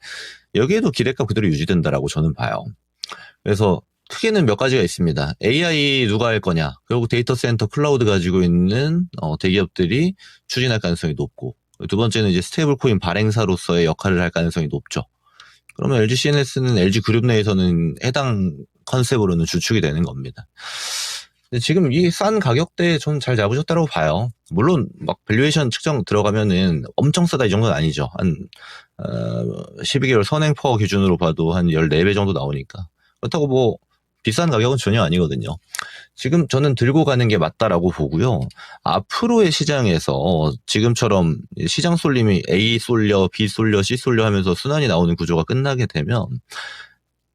여기에도 기대값 그대로 유지된다라고 저는 봐요. 그래서 크게는 몇 가지가 있습니다. AI 누가 할 거냐. 결국 데이터 센터 클라우드 가지고 있는 대기업들이 추진할 가능성이 높고 두 번째는 이제 스테이블 코인 발행사로서의 역할을 할 가능성이 높죠. 그러면 LG CNS는 LG 그룹 내에서는 해당 컨셉으로는 주축이 되는 겁니다. 근데 지금 이 싼 가격대에 전 잘 잡으셨다고 봐요. 물론 막 밸류에이션 측정 들어가면은 엄청 싸다 이 정도는 아니죠. 한 12개월 선행퍼 기준으로 봐도 한 14배 정도 나오니까. 그렇다고 비싼 가격은 전혀 아니거든요. 지금 저는 들고 가는 게 맞다라고 보고요. 앞으로의 시장에서 지금처럼 시장 쏠림이 A 쏠려, B 쏠려, C 쏠려 하면서 순환이 나오는 구조가 끝나게 되면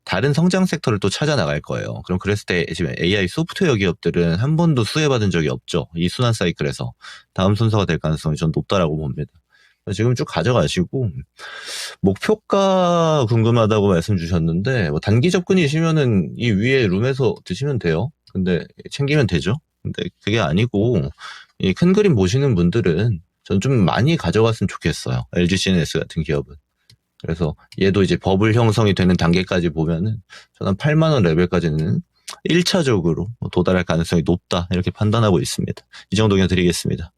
다른 성장 섹터를 또 찾아 나갈 거예요. 그럼 그랬을 때 지금 AI 소프트웨어 기업들은 한 번도 수혜받은 적이 없죠. 이 순환 사이클에서 다음 순서가 될 가능성이 전 높다라고 봅니다. 지금 쭉 가져가시고 목표가 궁금하다고 말씀 주셨는데 단기 접근이시면은 이 위에 룸에서 드시면 돼요. 근데 챙기면 되죠. 근데 그게 아니고 이 큰 그림 보시는 분들은 전 좀 많이 가져갔으면 좋겠어요. LG CNS 같은 기업은. 그래서 얘도 이제 버블 형성이 되는 단계까지 보면은 저는 8만 원 레벨까지는 1차적으로 도달할 가능성이 높다 이렇게 판단하고 있습니다. 이 정도 그냥 드리겠습니다.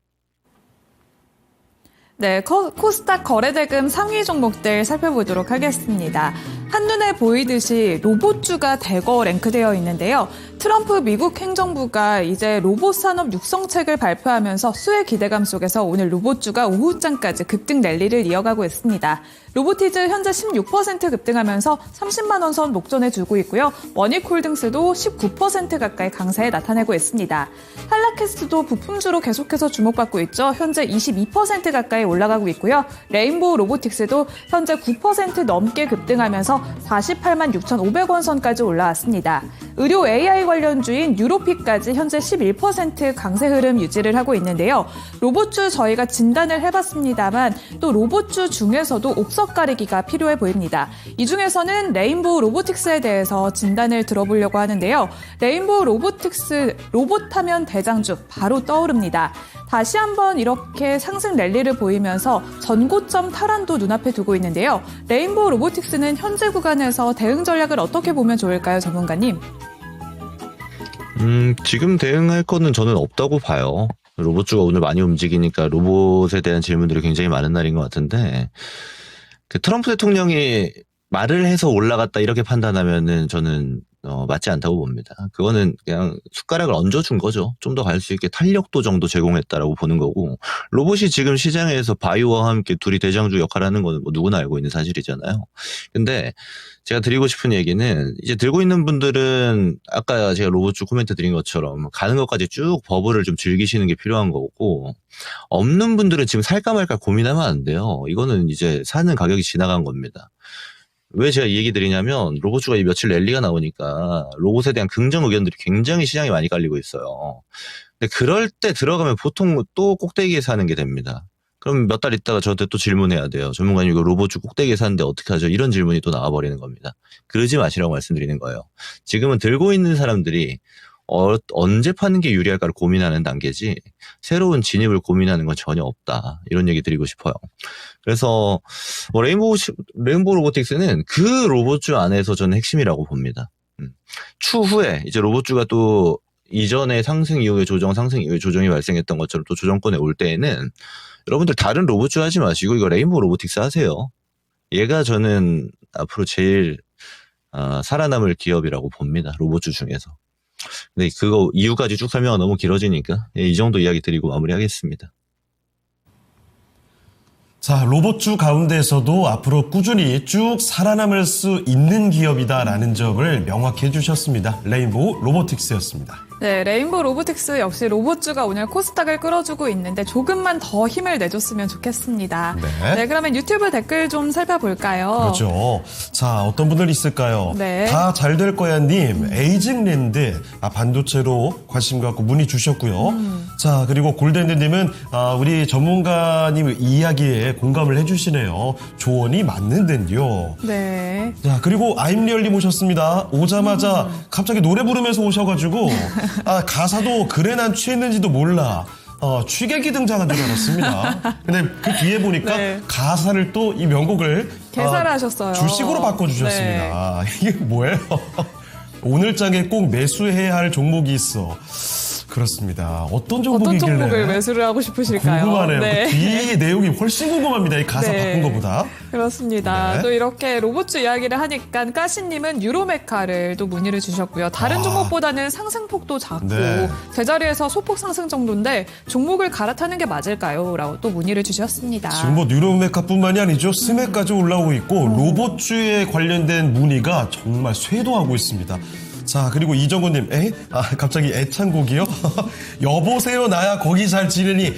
네, 코스닥 거래대금 상위 종목들 살펴보도록 하겠습니다. 한눈에 보이듯이 로봇주가 대거 랭크되어 있는데요. 트럼프 미국 행정부가 이제 로봇 산업 육성책을 발표하면서 수혜 기대감 속에서 오늘 로봇주가 오후장까지 급등 랠리를 이어가고 있습니다. 로보티즈 현재 16% 급등하면서 30만 원 선 목전에 두고 있고요. 원익홀딩스도 19% 가까이 강세에 나타내고 있습니다. 한라캐스트도 부품주로 계속해서 주목받고 있죠. 현재 22% 가까이 올라가고 있고요. 레인보우 로보틱스도 현재 9% 넘게 급등하면서 48만 6,500원 선까지 올라왔습니다. 의료 AI 관련주인 유로피까지 현재 11% 강세 흐름 유지를 하고 있는데요. 로봇주 저희가 진단을 해봤습니다만 또 로봇주 중에서도 옥석 가리기가 필요해 보입니다. 이 중에서는 레인보우 로보틱스에 대해서 진단을 들어보려고 하는데요. 레인보우 로보틱스 로봇하면 대장주 바로 떠오릅니다. 다시 한번 이렇게 상승 랠리를 보이면서 전고점 탈환도 눈앞에 두고 있는데요. 레인보우 로보틱스는 현재 구간에서 대응 전략을 어떻게 보면 좋을까요, 전문가님? 지금 대응할 거는 저는 없다고 봐요. 로봇주가 오늘 많이 움직이니까 로봇에 대한 질문들이 굉장히 많은 날인 것 같은데, 트럼프 대통령이 말을 해서 올라갔다 이렇게 판단하면은 저는 맞지 않다고 봅니다. 그거는 그냥 숟가락을 얹어준 거죠. 좀 더 갈 수 있게 탄력도 정도 제공했다라고 보는 거고, 로봇이 지금 시장에서 바이오와 함께 둘이 대장주 역할을 하는 건 뭐 누구나 알고 있는 사실이잖아요. 근데 제가 드리고 싶은 얘기는, 이제 들고 있는 분들은 아까 제가 로봇주 코멘트 드린 것처럼 가는 것까지 쭉 버블을 좀 즐기시는 게 필요한 거고, 없는 분들은 지금 살까 말까 고민하면 안 돼요. 이거는 이제 사는 가격이 지나간 겁니다. 왜 제가 이 얘기 드리냐면, 로봇주가 이 며칠 랠리가 나오니까 로봇에 대한 긍정 의견들이 굉장히 시장에 많이 깔리고 있어요. 근데 그럴 때 들어가면 보통 또 꼭대기에서 하는 게 됩니다. 그럼 몇 달 있다가 저한테 또 질문해야 돼요. 전문가님, 이거 로봇주 꼭대기에서 하는데 어떻게 하죠? 이런 질문이 또 나와버리는 겁니다. 그러지 마시라고 말씀드리는 거예요. 지금은 들고 있는 사람들이 언제 파는 게 유리할까를 고민하는 단계지, 새로운 진입을 고민하는 건 전혀 없다. 이런 얘기 드리고 싶어요. 그래서 뭐 레인보우 로보틱스는 그 로봇주 안에서 저는 핵심이라고 봅니다. 추후에 이제 로봇주가 또 이전에 상승 이후에 상승 이후에 조정이 발생했던 것처럼 또 조정권에 올 때에는 여러분들 다른 로봇주 하지 마시고 이거 레인보우 로보틱스 하세요. 얘가 저는 앞으로 제일 살아남을 기업이라고 봅니다. 로봇주 중에서. 근데 그거 이유까지 쭉 설명은 너무 길어지니까 이 정도 이야기 드리고 마무리하겠습니다. 자, 로봇주 가운데에서도 앞으로 꾸준히 쭉 살아남을 수 있는 기업이다라는 점을 명확히 해주셨습니다. 레인보우 로보틱스였습니다. 네, 레인보우 로보틱스 역시 로봇주가 오늘 코스닥을 끌어주고 있는데 조금만 더 힘을 내줬으면 좋겠습니다. 네. 그러면 유튜브 댓글 좀 살펴볼까요? 그렇죠. 자, 어떤 분들 있을까요? 네. 다 잘 될 거야 님, 에이징랜드, 반도체로 관심 갖고 문의 주셨고요. 자, 그리고 골든님은 우리 전문가님 이야기에 공감을 해주시네요. 조언이 맞는 듯요. 네. 자, 그리고 아임리얼님 오셨습니다. 오자마자 갑자기 노래 부르면서 오셔가지고 가사도 그래 난 취했는지도 몰라. 취객이 등장한 줄 알았습니다. 근데 그 뒤에 보니까 네. 가사를 또 이 명곡을 개사를 하셨어요. 주식으로 바꿔주셨습니다. 이게 뭐예요? 오늘 장에 꼭 매수해야 할 종목이 있어. 그렇습니다. 어떤 종목이길래? 어떤 종목을 매수를 하고 싶으실까요? 궁금하네요. 네. 그 뒤 내용이 훨씬 궁금합니다. 이 가사 네. 바꾼 것보다. 그렇습니다. 네. 또 이렇게 로봇주 이야기를 하니까 까시님은 유로메카를 또 문의를 주셨고요. 다른 종목보다는 상승폭도 작고 네. 제자리에서 소폭 상승 정도인데 종목을 갈아타는 게 맞을까요? 라고 또 문의를 주셨습니다. 지금 뭐 뉴로메카뿐만이 아니죠. 스메까지 올라오고 있고 로봇주에 관련된 문의가 정말 쇄도하고 있습니다. 자, 그리고 이정훈님, 갑자기 애창곡이요? 여보세요, 나야 거기 잘 지내니.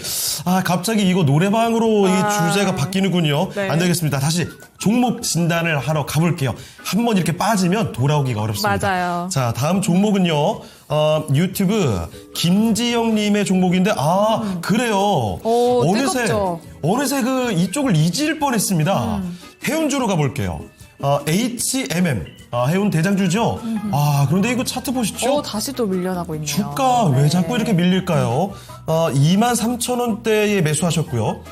갑자기 이거 노래방으로 이 주제가 바뀌는군요. 네. 안 되겠습니다. 다시 종목 진단을 하러 가볼게요. 한번 이렇게 빠지면 돌아오기가 어렵습니다. 맞아요. 자, 다음 종목은요, 유튜브 김지영님의 종목인데, 그래요. 뜨겁죠. 어느새 이쪽을 잊을 뻔했습니다. 해운주로 가볼게요. HMM. 해운 대장주죠? 그런데 이거 차트 보시죠? 다시 또 밀려나고 있네요. 주가 왜 자꾸 이렇게 밀릴까요? 23,000원대에 매수하셨고요.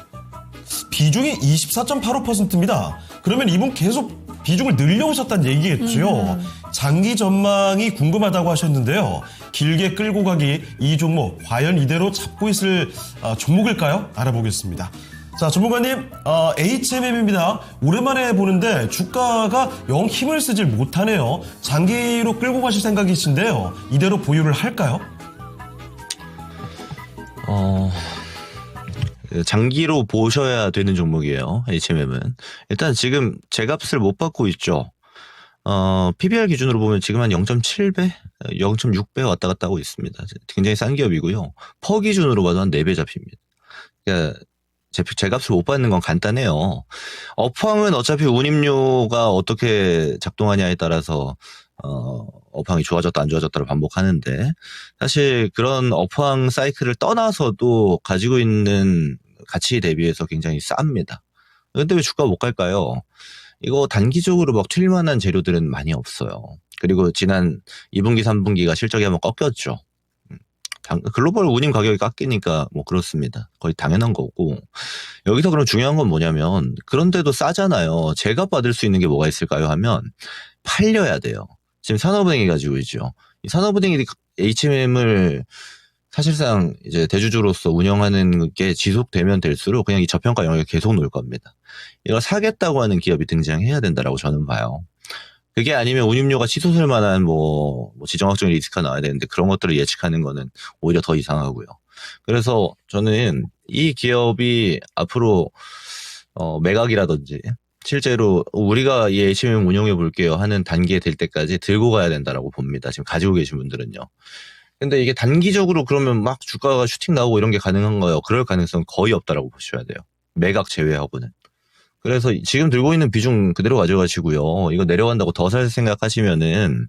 비중이 24.85%입니다. 그러면 이분 계속 비중을 늘려오셨다는 얘기겠죠. 장기 전망이 궁금하다고 하셨는데요. 길게 끌고 가기 이 종목 과연 이대로 잡고 있을 종목일까요? 알아보겠습니다. 자, 전문가님, HMM입니다. 오랜만에 보는데 주가가 영 힘을 쓰질 못하네요. 장기로 끌고 가실 생각이신데요. 이대로 보유를 할까요? 장기로 보셔야 되는 종목이에요. HMM은. 일단 지금 제값을 못 받고 있죠. PBR 기준으로 보면 지금 한 0.7배, 0.6배 왔다 갔다 하고 있습니다. 굉장히 싼 기업이고요. 퍼 기준으로 봐도 한 4배 잡힙니다. 그러니까 제값을 못 받는 건 간단해요. 업황은 어차피 운임료가 어떻게 작동하냐에 따라서 업황이 좋아졌다 안 좋아졌다를 반복하는데 사실 그런 업황 사이클을 떠나서도 가지고 있는 가치 대비해서 굉장히 쌉니다. 근데 왜 주가 못 갈까요? 이거 단기적으로 막 튈 만한 재료들은 많이 없어요. 그리고 지난 2분기, 3분기가 실적이 한번 꺾였죠. 글로벌 운임 가격이 깎이니까 뭐 그렇습니다. 거의 당연한 거고. 여기서 그럼 중요한 건 뭐냐면 그런데도 싸잖아요. 제가 받을 수 있는 게 뭐가 있을까요 하면 팔려야 돼요. 지금 산업은행이 가지고 있죠. 이 산업은행이 HMM을 사실상 이제 대주주로서 운영하는 게 지속되면 될수록 그냥 이 저평가 영역에 계속 놓을 겁니다. 이거 사겠다고 하는 기업이 등장해야 된다라고 저는 봐요. 그게 아니면 운임료가 치솟을 만한 뭐 지정학적인 리스크가 나와야 되는데 그런 것들을 예측하는 거는 오히려 더 이상하고요. 그래서 저는 이 기업이 앞으로 매각이라든지 실제로 우리가 이 HMM 운영해 볼게요 하는 단계에 될 때까지 들고 가야 된다라고 봅니다. 지금 가지고 계신 분들은요. 근데 이게 단기적으로 그러면 막 주가가 슈팅 나오고 이런 게 가능한가요? 그럴 가능성은 거의 없다라고 보셔야 돼요. 매각 제외하고는. 그래서 지금 들고 있는 비중 그대로 가져가시고요. 이거 내려간다고 더 살 생각하시면은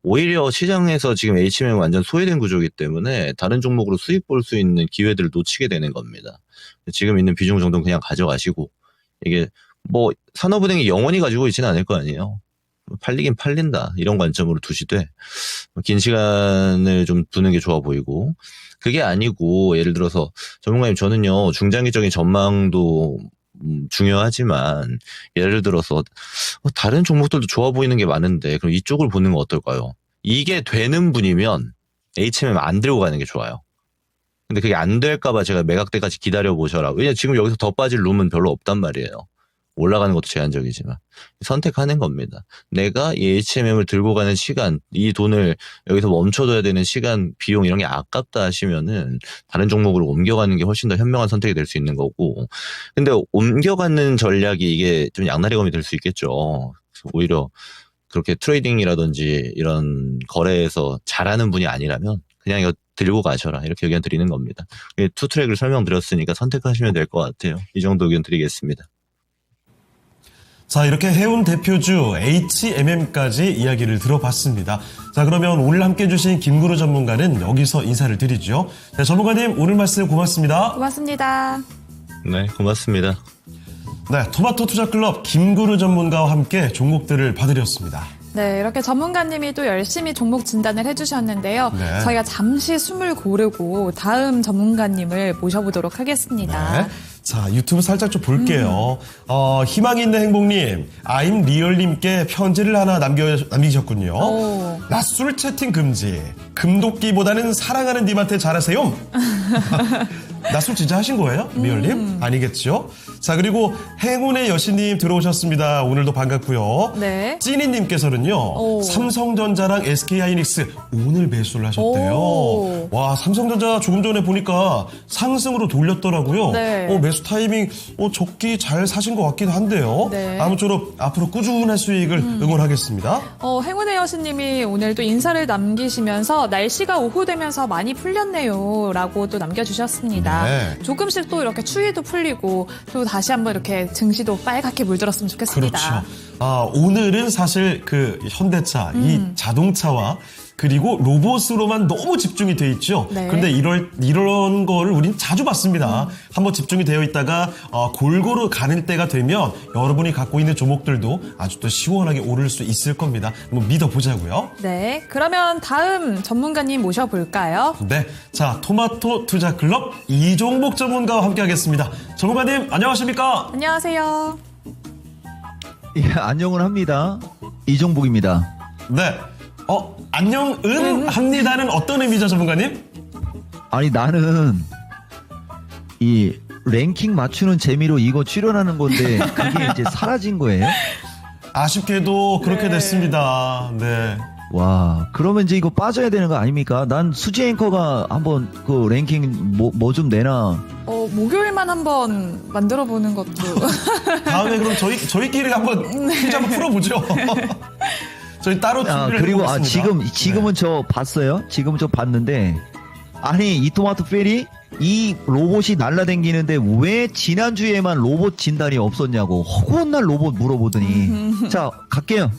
오히려 시장에서 지금 HMM 완전 소외된 구조이기 때문에 다른 종목으로 수익 볼 수 있는 기회들을 놓치게 되는 겁니다. 지금 있는 비중 정도는 그냥 가져가시고 이게 뭐 산업은행이 영원히 가지고 있지는 않을 거 아니에요. 팔리긴 팔린다 이런 관점으로 두시되 긴 시간을 좀 두는 게 좋아 보이고 그게 아니고 예를 들어서 전문가님 저는요 중장기적인 전망도 중요하지만 예를 들어서 다른 종목들도 좋아 보이는 게 많은데 그럼 이쪽을 보는 건 어떨까요? 이게 되는 분이면 HMM 안 들고 가는 게 좋아요. 근데 그게 안 될까봐 제가 매각 때까지 기다려 보셔라. 왜냐면 지금 여기서 더 빠질 룸은 별로 없단 말이에요. 올라가는 것도 제한적이지만 선택하는 겁니다. 내가 이 HMM을 들고 가는 시간, 이 돈을 여기서 멈춰둬야 되는 시간, 비용 이런 게 아깝다 하시면은 다른 종목으로 옮겨가는 게 훨씬 더 현명한 선택이 될 수 있는 거고. 근데 옮겨가는 전략이 이게 좀 양날의 검이 될 수 있겠죠. 오히려 그렇게 트레이딩이라든지 이런 거래에서 잘하는 분이 아니라면 그냥 이거 들고 가셔라 이렇게 의견 드리는 겁니다. 투 트랙을 설명드렸으니까 선택하시면 될 것 같아요. 이 정도 의견 드리겠습니다. 자, 이렇게 해운 대표주 HMM까지 이야기를 들어봤습니다. 자, 그러면 오늘 함께 해주신 김구루 전문가는 여기서 인사를 드리죠. 네, 전문가님 오늘 말씀 고맙습니다. 고맙습니다. 네, 고맙습니다. 네, 토마토 투자클럽 김구루 전문가와 함께 종목들을 봐드렸습니다. 네, 이렇게 전문가님이 또 열심히 종목 진단을 해주셨는데요. 네. 저희가 잠시 숨을 고르고 다음 전문가님을 모셔보도록 하겠습니다. 네. 자, 유튜브 살짝 좀 볼게요. 희망이 있는 행복님, I'm 리얼님께 편지를 하나 남기셨군요. 오. 낮술 채팅 금지. 금도끼보다는 사랑하는 님한테 잘하세요. 낮술 진짜 하신 거예요? 리얼님? 아니겠죠? 자, 그리고 행운의 여신님 들어오셨습니다. 오늘도 반갑고요. 네. 찌니님께서는요. 오. 삼성전자랑 SK하이닉스 오늘 매수를 하셨대요. 오. 와, 삼성전자 조금 전에 보니까 상승으로 돌렸더라고요. 네. 매수 타이밍 적기 잘 사신 것 같긴 한데요. 네. 아무쪼록 앞으로 꾸준한 수익을 응원하겠습니다. 행운의 여신님이 오늘 또 인사를 남기시면서 날씨가 오후 되면서 많이 풀렸네요 라고 또 남겨주셨습니다. 네. 조금씩 또 이렇게 추위도 풀리고 또 다시 한번 이렇게 증시도 빨갛게 물들었으면 좋겠습니다. 그렇죠. 오늘은 사실 그 현대차, 이 자동차와 그리고 로봇으로만 너무 집중이 돼 있죠. 네. 그런데 이런 거를 우린 자주 봤습니다. 한번 집중이 되어 있다가 골고루 가는 때가 되면 여러분이 갖고 있는 종목들도 아주 또 시원하게 오를 수 있을 겁니다. 한번 믿어보자고요. 네, 그러면 다음 전문가님 모셔볼까요? 네, 자, 토마토 투자클럽 이종복 전문가와 함께하겠습니다. 전문가님 안녕하십니까? 안녕하세요. 예, 안녕을 합니다. 이종복입니다. 네, 안녕 합니다는 어떤 의미죠, 전문가님? 아니 나는 이 랭킹 맞추는 재미로 이거 출연하는 건데 그게 이제 사라진 거예요? 아쉽게도 그렇게 네. 됐습니다. 네. 와, 그러면 이제 이거 빠져야 되는 거 아닙니까? 난 수지 앵커가 한번 그 랭킹 뭐 좀 내나. 목요일만 한번 만들어보는 것도. 다음에 그럼 저희끼리 한번 퀴즈 한번 풀어보죠. 저희 따로 준비를 그리고 해보겠습니다. 지금은 저 봤어요? 지금은 저 봤는데 아니 이 토마토 페리 이 로봇이 날라다니는데 왜 지난주에만 로봇 진단이 없었냐고 허구한 날 로봇 물어보더니 자 갈게요.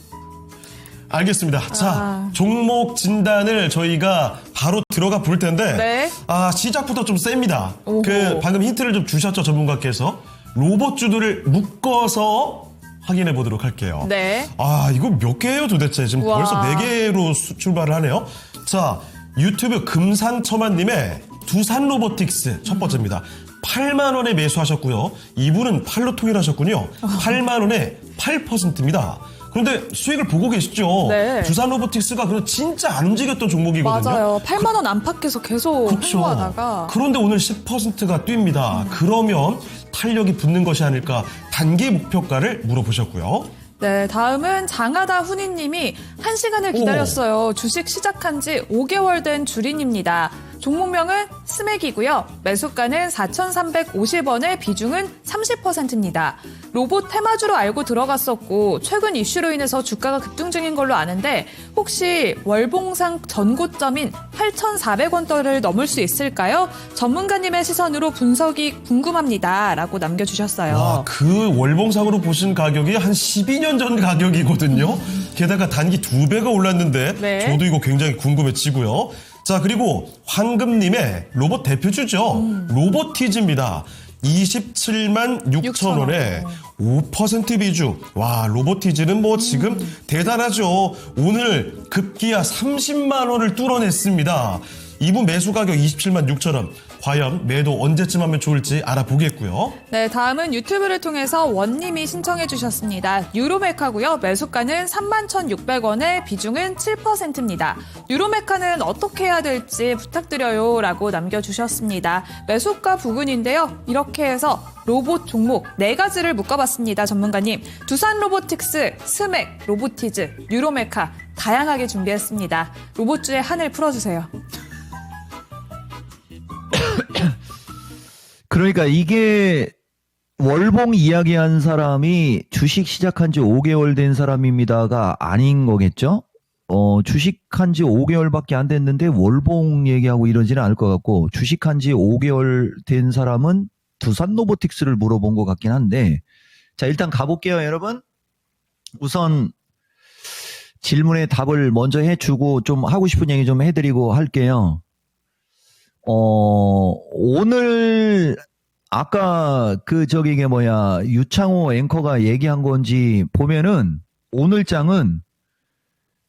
알겠습니다. 자, 종목 진단을 저희가 바로 들어가 볼 텐데, 네. 시작부터 좀 셉니다. 오호. 방금 힌트를 좀 주셨죠, 전문가께서. 로봇주들을 묶어서 확인해 보도록 할게요. 네. 이거 몇 개예요, 도대체? 지금 우와. 벌써 4개로 출발을 하네요. 자, 유튜브 금상첨화님의 두산 로보틱스 첫 번째입니다. 8만 원에 매수하셨고요. 이분은 8로 통일하셨군요. 8만 원에 8%입니다. 그런데 수익을 보고 계시죠? 네. 두산 로보틱스가 그냥 진짜 안 움직였던 종목이거든요. 맞아요. 8만 원 안팎에서 계속 그렇죠. 홍보하다가 그런데 오늘 10%가 뜁니다. 그러면 탄력이 붙는 것이 아닐까 단기 목표가를 물어보셨고요. 네, 다음은 장하다 훈이님이 1시간을 기다렸어요. 주식 시작한 지 5개월 된 주린입니다. 종목명은 스맥이고요. 매수가는 4,350원에 비중은 30%입니다. 로봇 테마주로 알고 들어갔었고 최근 이슈로 인해서 주가가 급등 중인 걸로 아는데 혹시 월봉상 전고점인 8,400원대를 넘을 수 있을까요? 전문가님의 시선으로 분석이 궁금합니다. 라고 남겨주셨어요. 와, 그 월봉상으로 보신 가격이 한 12년 전 가격이거든요. 게다가 단기 2배가 올랐는데 네. 저도 이거 굉장히 궁금해지고요. 자, 그리고 황금님의 로봇 대표주죠. 로보티즈입니다. 27만 6천 원에 5% 비중. 와, 로보티즈는 뭐 지금 대단하죠. 오늘 급기야 30만 원을 뚫어냈습니다. 이분 매수 가격 27만 6천 원. 과연 매도 언제쯤 하면 좋을지 알아보겠고요. 네, 다음은 유튜브를 통해서 원님이 신청해 주셨습니다. 유로메카고요. 매수가는 31,600원에 비중은 7%입니다. 유로메카는 어떻게 해야 될지 부탁드려요 라고 남겨주셨습니다. 매수가 부근인데요. 이렇게 해서 로봇 종목 4가지를 묶어봤습니다. 전문가님. 두산 로보틱스, 스맥, 로보티즈, 유로메카 다양하게 준비했습니다. 로봇주의 한을 풀어주세요. 그러니까 이게 월봉 이야기한 사람이 주식 시작한 지 5개월 된 사람입니다가 아닌 거겠죠? 주식한 지 5개월밖에 안 됐는데 월봉 얘기하고 이러지는 않을 것 같고 주식한 지 5개월 된 사람은 두산 로보틱스를 물어본 것 같긴 한데 자 일단 가볼게요 여러분. 우선 질문에 답을 먼저 해주고 좀 하고 싶은 얘기 좀 해드리고 할게요. 오늘, 아까 유창호 앵커가 얘기한 건지 보면은, 오늘 장은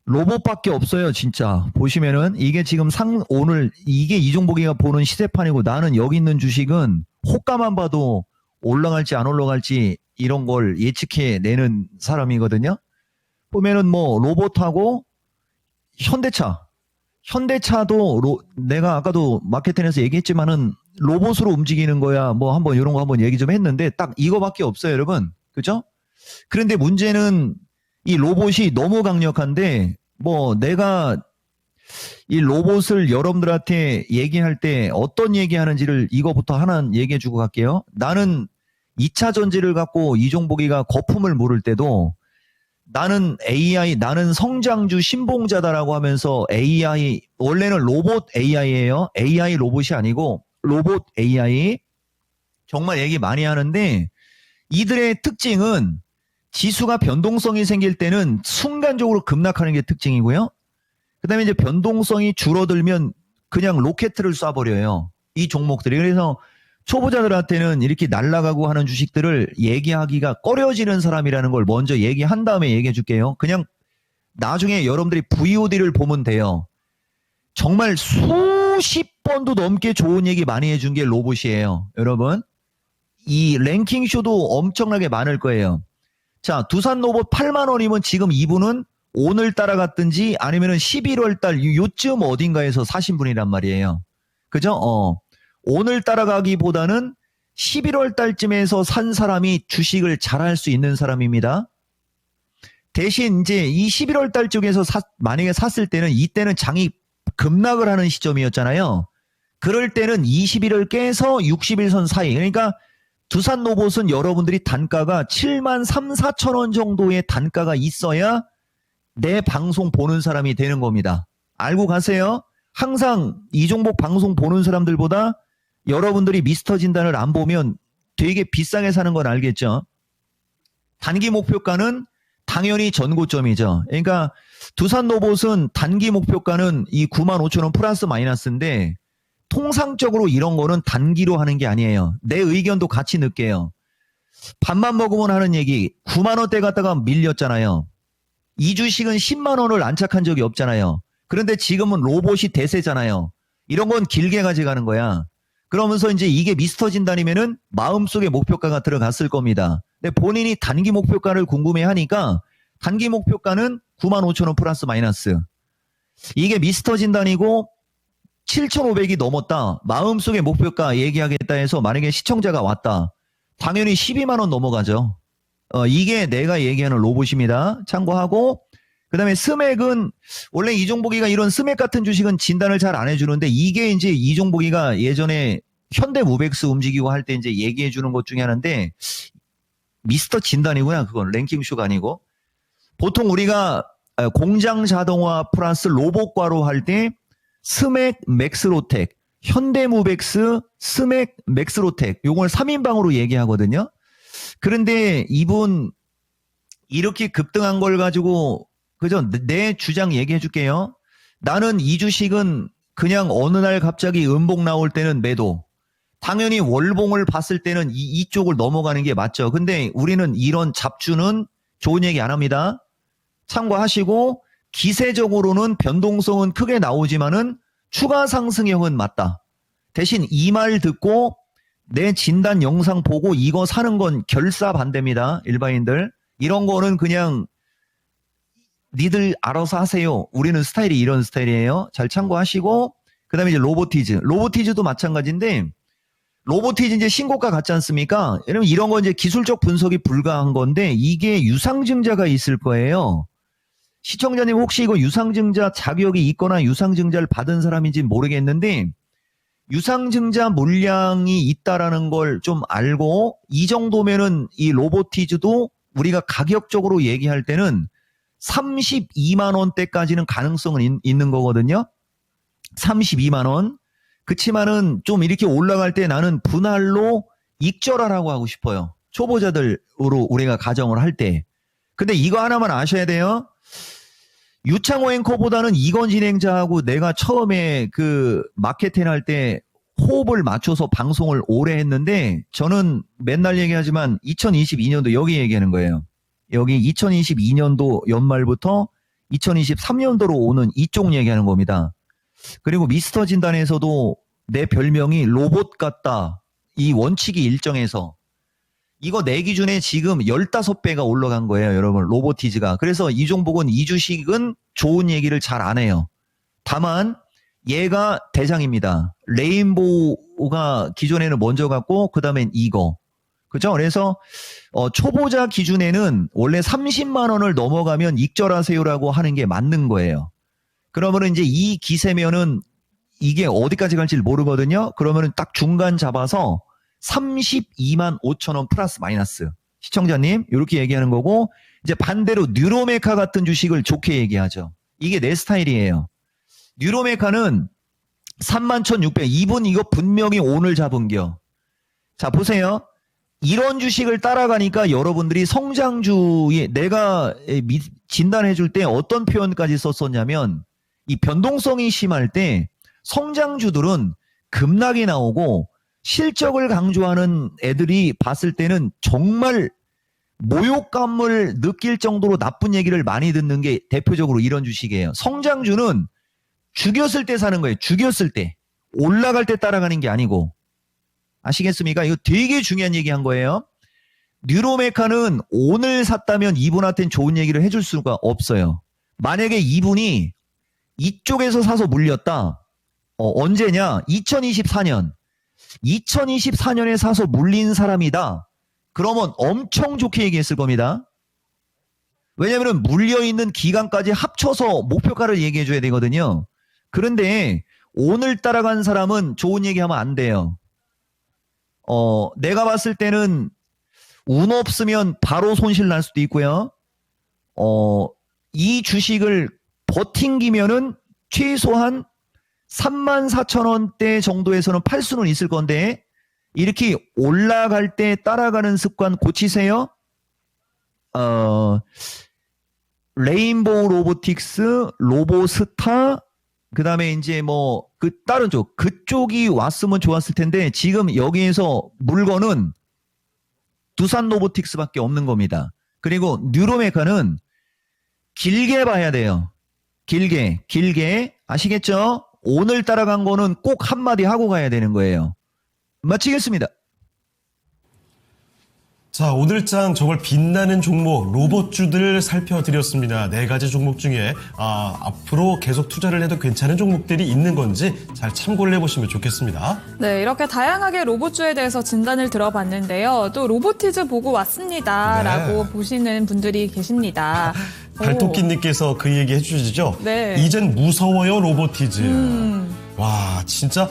로봇밖에 없어요, 진짜. 보시면은, 이게 지금 오늘, 이게 이종복이가 보는 시세판이고, 나는 여기 있는 주식은 호가만 봐도 올라갈지 안 올라갈지 이런 걸 예측해 내는 사람이거든요. 보면은 로봇하고 현대차도 내가 아까도 마케팅에서 얘기했지만은 로봇으로 움직이는 거야. 한번 이런 거 한번 얘기 좀 했는데 딱 이거밖에 없어요, 여러분. 그죠? 그런데 문제는 이 로봇이 너무 강력한데 내가 이 로봇을 여러분들한테 얘기할 때 어떤 얘기하는지를 이거부터 하나 얘기해 주고 갈게요. 나는 2차 전지를 갖고 이종복이가 거품을 물을 때도 나는 AI, 나는 성장주 신봉자다라고 하면서 AI, 원래는 로봇 AI예요. AI 로봇이 아니고 로봇 AI. 정말 얘기 많이 하는데 이들의 특징은 지수가 변동성이 생길 때는 순간적으로 급락하는 게 특징이고요. 그 다음에 이제 변동성이 줄어들면 그냥 로켓을 쏴버려요. 이 종목들이. 그래서 초보자들한테는 이렇게 날아가고 하는 주식들을 얘기하기가 꺼려지는 사람이라는 걸 먼저 얘기한 다음에 얘기해 줄게요. 그냥 나중에 여러분들이 VOD를 보면 돼요. 정말 수십 번도 넘게 좋은 얘기 많이 해준 게 로봇이에요. 여러분. 이 랭킹쇼도 엄청나게 많을 거예요. 자, 두산 로봇 8만 원이면 지금 이분은 오늘 따라갔든지 아니면은 11월 달 요쯤 어딘가에서 사신 분이란 말이에요. 그죠? 오늘 따라가기보다는 11월 달쯤에서 산 사람이 주식을 잘할 수 있는 사람입니다. 대신 이제 이 11월 달 쪽에서 만약에 샀을 때는 이때는 장이 급락을 하는 시점이었잖아요. 그럴 때는 21을 깨서 60일선 사이. 그러니까 두산 로봇은 여러분들이 단가가 7만 3, 4천 원 정도의 단가가 있어야 내 방송 보는 사람이 되는 겁니다. 알고 가세요. 항상 이종복 방송 보는 사람들보다 여러분들이 미스터 진단을 안 보면 되게 비싸게 사는 건 알겠죠. 단기 목표가는 당연히 전고점이죠. 그러니까 두산 로봇은 단기 목표가는 이 95,000원 플러스 마이너스인데 통상적으로 이런 거는 단기로 하는 게 아니에요. 내 의견도 같이 넣을게요. 밥만 먹으면 하는 얘기 9만 원대 갔다가 밀렸잖아요. 이 주식은 10만 원을 안착한 적이 없잖아요. 그런데 지금은 로봇이 대세잖아요. 이런 건 길게 가져가는 거야. 그러면서 이제 이게 미스터 진단이면은 마음속에 목표가가 들어갔을 겁니다. 근데 본인이 단기 목표가를 궁금해 하니까 단기 목표가는 95,000원 플러스 마이너스. 이게 미스터 진단이고 7,500이 넘었다. 마음속에 목표가 얘기하겠다 해서 만약에 시청자가 왔다. 당연히 12만 원 넘어가죠. 이게 내가 얘기하는 로봇입니다. 참고하고 그 다음에 스맥은 원래 이종복이가 이런 스맥 같은 주식은 진단을 잘 안 해주는데 이게 이제 이종복이가 예전에 현대무백스 움직이고 할 때 이제 얘기해 주는 것 중에 하나인데 미스터 진단이구나. 그건 랭킹쇼가 아니고 보통 우리가 공장 자동화 플러스 로봇과로 할 때 스맥 맥스로텍 현대무백스 스맥 맥스로텍 요걸 3인방으로 얘기하거든요. 그런데 이분 이렇게 급등한 걸 가지고 그죠? 내 주장 얘기해 줄게요. 나는 이 주식은 그냥 어느 날 갑자기 음봉 나올 때는 매도. 당연히 월봉을 봤을 때는 이쪽을 넘어가는 게 맞죠. 근데 우리는 이런 잡주는 좋은 얘기 안 합니다. 참고하시고 기세적으로는 변동성은 크게 나오지만은 추가 상승형은 맞다. 대신 이 말 듣고 내 진단 영상 보고 이거 사는 건 결사 반대입니다. 일반인들. 이런 거는 그냥 니들 알아서 하세요. 우리는 스타일이 이런 스타일이에요. 잘 참고하시고 그 다음에 이제 로보티즈. 로보티즈도 마찬가지인데 로보티즈 이제 신고가 같지 않습니까? 여러분 이런 거 이제 기술적 분석이 불가한 건데 이게 유상증자가 있을 거예요. 시청자님 혹시 이거 유상증자 자격이 있거나 유상증자를 받은 사람인지 모르겠는데 유상증자 물량이 있다라는 걸 좀 알고 이 정도면은 이 로보티즈도 우리가 가격적으로 얘기할 때는 32만 원대까지는 가능성은 있는 거거든요. 32만 원. 그치만은 좀 이렇게 올라갈 때 나는 분할로 익절하라고 하고 싶어요. 초보자들으로 우리가 가정을 할 때. 근데 이거 하나만 아셔야 돼요. 유창호 앵커보다는 이건 진행자하고 내가 처음에 그 마케팅 할 때 호흡을 맞춰서 방송을 오래 했는데 저는 맨날 얘기하지만 2022년도 여기 얘기하는 거예요. 여기 2022년도 연말부터 2023년도로 오는 이쪽 얘기하는 겁니다. 그리고 미스터 진단에서도 내 별명이 로봇 같다. 이 원칙이 일정해서 이거 내 기준에 지금 15배가 올라간 거예요. 여러분 로보티즈가. 그래서 이종복은 이 주식은 좋은 얘기를 잘 안 해요. 다만 얘가 대장입니다. 레인보우가 기존에는 먼저 갔고 그 다음엔 이거. 그죠? 그래서 초보자 기준에는 원래 30만 원을 넘어가면 익절하세요라고 하는 게 맞는 거예요. 그러면은 이제 이 기세면은 이게 어디까지 갈지 모르거든요. 그러면은 딱 중간 잡아서 32만 5천 원 플러스 마이너스. 시청자님 이렇게 얘기하는 거고 이제 반대로 뉴로메카 같은 주식을 좋게 얘기하죠. 이게 내 스타일이에요. 뉴로메카는 31,600 이분 이거 분명히 오늘 잡은겨. 자 보세요. 이런 주식을 따라가니까 여러분들이 성장주에 내가 진단해 줄 때 어떤 표현까지 썼었냐면 이 변동성이 심할 때 성장주들은 급락이 나오고 실적을 강조하는 애들이 봤을 때는 정말 모욕감을 느낄 정도로 나쁜 얘기를 많이 듣는 게 대표적으로 이런 주식이에요. 성장주는 죽였을 때 사는 거예요. 죽였을 때. 올라갈 때 따라가는 게 아니고. 아시겠습니까? 이거 되게 중요한 얘기 한 거예요. 뉴로메카는 오늘 샀다면 이분한테는 좋은 얘기를 해줄 수가 없어요. 만약에 이분이 이쪽에서 사서 물렸다. 언제냐? 2024년. 2024년에 사서 물린 사람이다. 그러면 엄청 좋게 얘기했을 겁니다. 왜냐하면 물려있는 기간까지 합쳐서 목표가를 얘기해줘야 되거든요. 그런데 오늘 따라간 사람은 좋은 얘기하면 안 돼요. 내가 봤을 때는 운 없으면 바로 손실 날 수도 있고요. 이 주식을 버팅기면은 최소한 34,000원대 정도에서는 팔 수는 있을 건데 이렇게 올라갈 때 따라가는 습관 고치세요. 레인보우 로보틱스, 로보스타, 그 다음에 이제 뭐, 그 다른 쪽, 그쪽이 왔으면 좋았을 텐데, 지금 여기에서 물건은 두산 로보틱스밖에 없는 겁니다. 그리고 뉴로메카는 길게 봐야 돼요. 길게. 아시겠죠? 오늘 따라간 거는 꼭 한마디 하고 가야 되는 거예요. 마치겠습니다. 자, 오늘장 정말 빛나는 종목 로봇주들 살펴드렸습니다. 4가지 종목 중에 앞으로 계속 투자를 해도 괜찮은 종목들이 있는 건지 잘 참고를 해보시면 좋겠습니다. 네, 이렇게 다양하게 로봇주에 대해서 진단을 들어봤는데요. 또 로보티즈 보고 왔습니다라고 네. 보시는 분들이 계십니다. 발토끼님께서 그 얘기 해주시죠? 네. 이젠 무서워요 로보티즈. 와, 진짜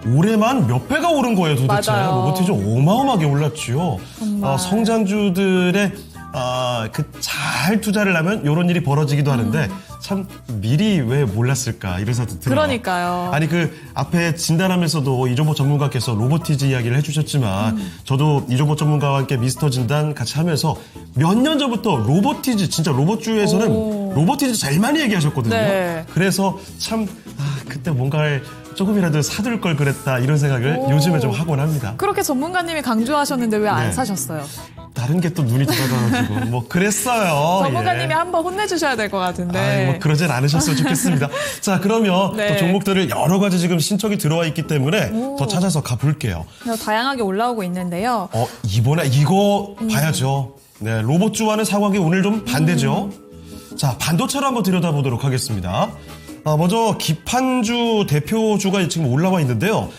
올해만 몇 배가 오른 거예요 도대체. 맞아요. 로보티즈 어마어마하게 올랐죠. 정말. 성장주들의 잘 투자를 하면 이런 일이 벌어지기도 하는데 참 미리 왜 몰랐을까 이런 생각도 들어요. 그러니까요. 아니 그 앞에 진단하면서도 이종보 전문가께서 로보티즈 이야기를 해주셨지만 저도 이종보 전문가와 함께 미스터 진단 같이 하면서 몇 년 전부터 로보티즈 진짜 로봇주에서는 오. 로보티즈 제일 많이 얘기하셨거든요. 네. 그래서 참 그때 뭔가를 조금이라도 사둘 걸 그랬다 이런 생각을 오. 요즘에 좀 하곤 합니다. 그렇게 전문가님이 강조하셨는데 왜 안 네. 사셨어요? 다른 게 또 눈이 돌아가가지고 뭐 그랬어요. 전문가님이 예. 한번 혼내주셔야 될 것 같은데. 아이, 뭐 그러진 않으셨으면 좋겠습니다. 자, 그러면 네. 또 종목들을 여러 가지 지금 신청이 들어와 있기 때문에 오. 더 찾아서 가볼게요. 다양하게 올라오고 있는데요. 이번에 이거 봐야죠. 네, 로봇주와는 상황이 오늘 좀 반대죠. 자, 반도체로 한번 들여다보도록 하겠습니다. 먼저 기판주 대표주가 지금 올라와 있는데요.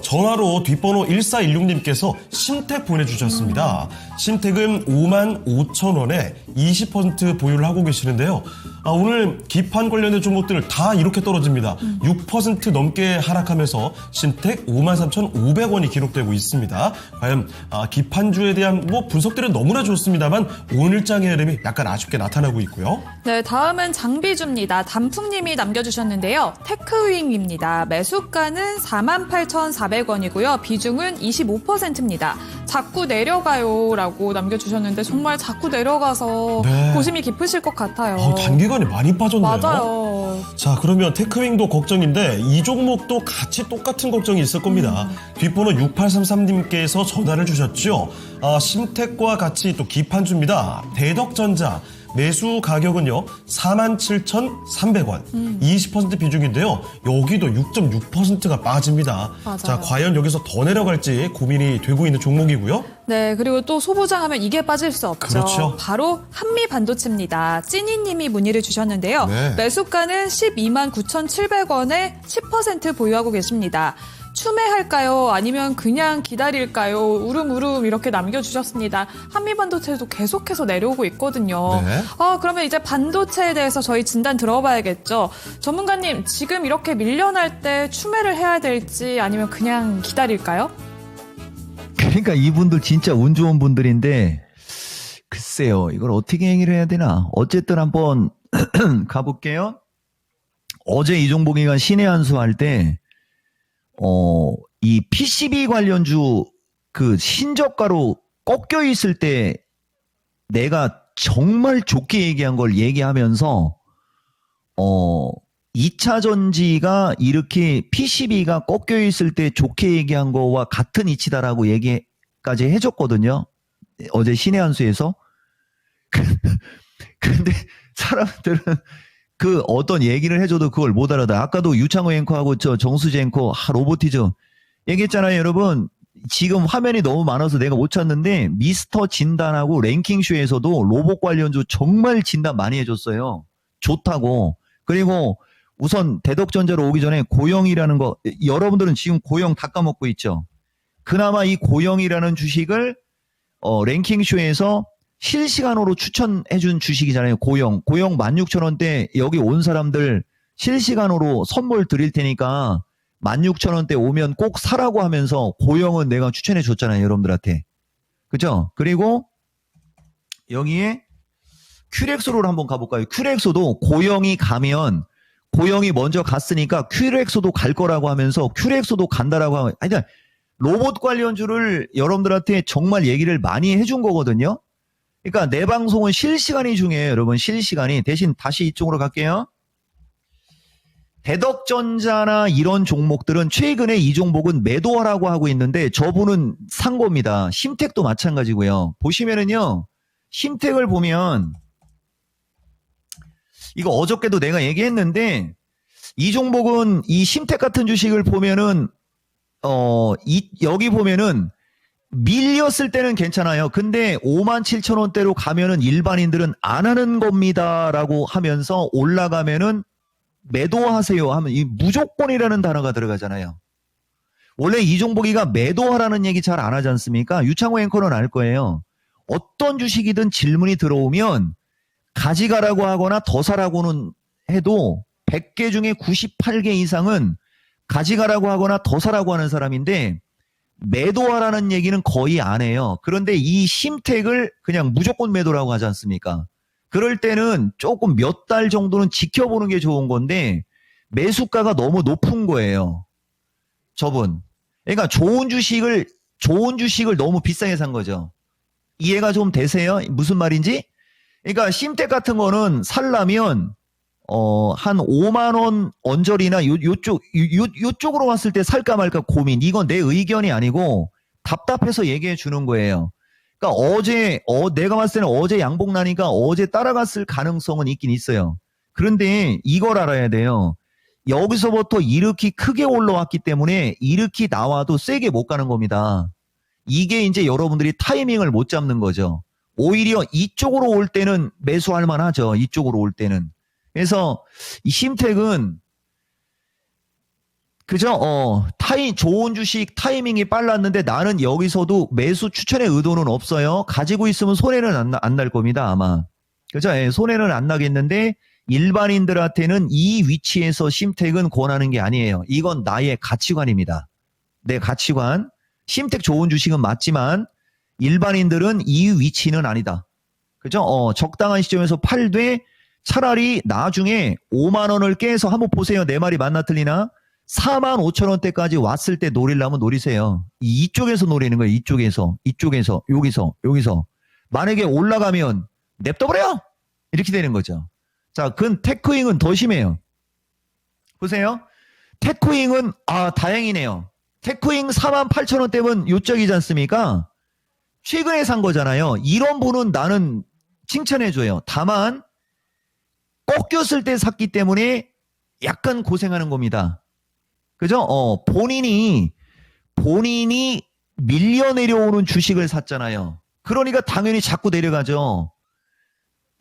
전화로 뒷번호 1416님께서 심택 보내주셨습니다. 심택은 55,000원에 20% 보유를 하고 계시는데요. 오늘 기판 관련된 종목들 다 이렇게 떨어집니다. 6% 넘게 하락하면서 심택 53,500원이 기록되고 있습니다. 과연 기판주에 대한 분석들은 너무나 좋습니다만 오늘장의 흐름이 약간 아쉽게 나타나고 있고요. 네, 다음은 장비주입니다. 단풍님이 남겨주셨는데요. 테크윙입니다. 매수가는 48,400원이고요. 비중은 25%입니다. 자꾸 내려가요 라고 남겨주셨는데 정말 자꾸 내려가서 네. 고심이 깊으실 것 같아요. 단기간에 많이 빠졌네요. 맞아요. 자, 그러면 테크윙도 걱정인데 이 종목도 같이 똑같은 걱정이 있을 겁니다. 뒷번호 6833님께서 전화를 주셨죠. 심택과 같이 또 기판주입니다. 대덕전자. 매수 가격은요 47,300원 20% 비중인데요. 여기도 6.6%가 빠집니다. 맞아요. 자, 과연 여기서 더 내려갈지 고민이 되고 있는 종목이고요. 네, 그리고 또 소부장 하면 이게 빠질 수 없죠. 그렇죠. 바로 한미반도체입니다. 찐이님이 문의를 주셨는데요. 네. 매수가는 129,700원에 10% 보유하고 계십니다. 추매할까요? 아니면 그냥 기다릴까요? 우름우름 이렇게 남겨주셨습니다. 한미반도체도 계속해서 내려오고 있거든요. 네. 그러면 이제 반도체에 대해서 저희 진단 들어봐야겠죠. 전문가님, 지금 이렇게 밀려날 때 추매를 해야 될지 아니면 그냥 기다릴까요? 그러니까 이분들 진짜 운 좋은 분들인데 글쎄요 이걸 어떻게 얘기를 해야 되나. 어쨌든 한번 가볼게요. 어제 이종복이가 신의 한수 할 때 이 PCB 관련주 그 신저가로 꺾여 있을 때 내가 정말 좋게 얘기한 걸 얘기하면서 2차 전지가 이렇게 PCB가 꺾여 있을 때 좋게 얘기한 거와 같은 이치다라고 얘기까지 해줬거든요. 어제 신의 한수에서. 근데 사람들은 그 어떤 얘기를 해줘도 그걸 못 알아듣어요. 아까도 유창호 앵커하고 정수지 앵커 로보티즈 얘기했잖아요, 여러분. 지금 화면이 너무 많아서 내가 못 찾는데 미스터 진단하고 랭킹쇼에서도 로봇 관련주 정말 진단 많이 해줬어요. 좋다고. 그리고 우선 대덕전자로 오기 전에 고영이라는 거 여러분들은 지금 고영 다 까먹고 있죠. 그나마 이 고영이라는 주식을 랭킹쇼에서 실시간으로 추천해준 주식이잖아요. 고영 16,000원대 여기 온 사람들 실시간으로 선물 드릴 테니까 16,000원대 오면 꼭 사라고 하면서 고영은 내가 추천해 줬잖아요. 여러분들한테. 그죠? 그리고 여기에 큐렉소를 한번 가볼까요? 큐렉소도 고영이 가면 고영이 먼저 갔으니까 큐렉소도 갈 거라고 하면서 큐렉소도 간다라고 하면 아니 로봇 관련주를 여러분들한테 정말 얘기를 많이 해준 거거든요. 그러니까 내 방송은 실시간이 중요해요, 여러분. 실시간이. 대신 다시 이쪽으로 갈게요. 대덕전자나 이런 종목들은 최근에 이 종목은 매도하라고 하고 있는데 저분은 산 겁니다. 심택도 마찬가지고요. 보시면은요. 심택을 보면 이거 어저께도 내가 얘기했는데 이 종목은 이 심택 같은 주식을 보면은 여기 보면은 밀렸을 때는 괜찮아요. 근데 57,000원대로 가면은 일반인들은 안 하는 겁니다라고 하면서 올라가면은 매도하세요 하면 이 무조건이라는 단어가 들어가잖아요. 원래 이 종목이가 매도하라는 얘기 잘 안 하지 않습니까? 유창호 앵커는 알 거예요. 어떤 주식이든 질문이 들어오면 가져가라고 하거나 더 사라고는 해도 100개 중에 98개 이상은 가져가라고 하거나 더 사라고 하는 사람인데 매도하라는 얘기는 거의 안 해요. 그런데 이 심택을 그냥 무조건 매도라고 하지 않습니까? 그럴 때는 조금 몇 달 정도는 지켜보는 게 좋은 건데 매수가가 너무 높은 거예요. 저분. 그러니까 좋은 주식을 너무 비싸게 산 거죠. 이해가 좀 되세요? 무슨 말인지? 그러니까 심택 같은 거는 살려면 한 5만 원 언저리나 요쪽으로 왔을 때 살까 말까 고민. 이건 내 의견이 아니고 답답해서 얘기해 주는 거예요. 그러니까 내가 봤을 때는 어제 양봉 나니까 어제 따라갔을 가능성은 있긴 있어요. 그런데 이걸 알아야 돼요. 여기서부터 이렇게 크게 올라왔기 때문에 이렇게 나와도 세게 못 가는 겁니다. 이게 이제 여러분들이 타이밍을 못 잡는 거죠. 오히려 이쪽으로 올 때는 매수할 만하죠. 이쪽으로 올 때는. 그래서 이 심택은 그죠? 좋은 주식 타이밍이 빨랐는데 나는 여기서도 매수 추천의 의도는 없어요. 가지고 있으면 손해는 안 날 겁니다, 아마. 그죠? 예, 손해는 안 나겠는데 일반인들한테는 이 위치에서 심택은 권하는 게 아니에요. 이건 나의 가치관입니다. 내 가치관. 심택 좋은 주식은 맞지만 일반인들은 이 위치는 아니다. 그죠? 적당한 시점에서 팔되 차라리 나중에 5만 원을 깨서 한번 보세요. 내 말이 맞나 틀리나? 4만 5천 원대까지 왔을 때 노리려면 노리세요. 이쪽에서 노리는 거예요. 이쪽에서, 여기서. 만약에 올라가면 냅둬버려! 이렇게 되는 거죠. 자, 테크윙은 더 심해요. 보세요. 테크윙은, 다행이네요. 테크윙 4만 8천 원대면 요쪽이지 않습니까? 최근에 산 거잖아요. 이런 분은 나는 칭찬해줘요. 다만, 꺾였을 때 샀기 때문에 약간 고생하는 겁니다. 그죠? 본인이 밀려 내려오는 주식을 샀잖아요. 그러니까 당연히 자꾸 내려가죠.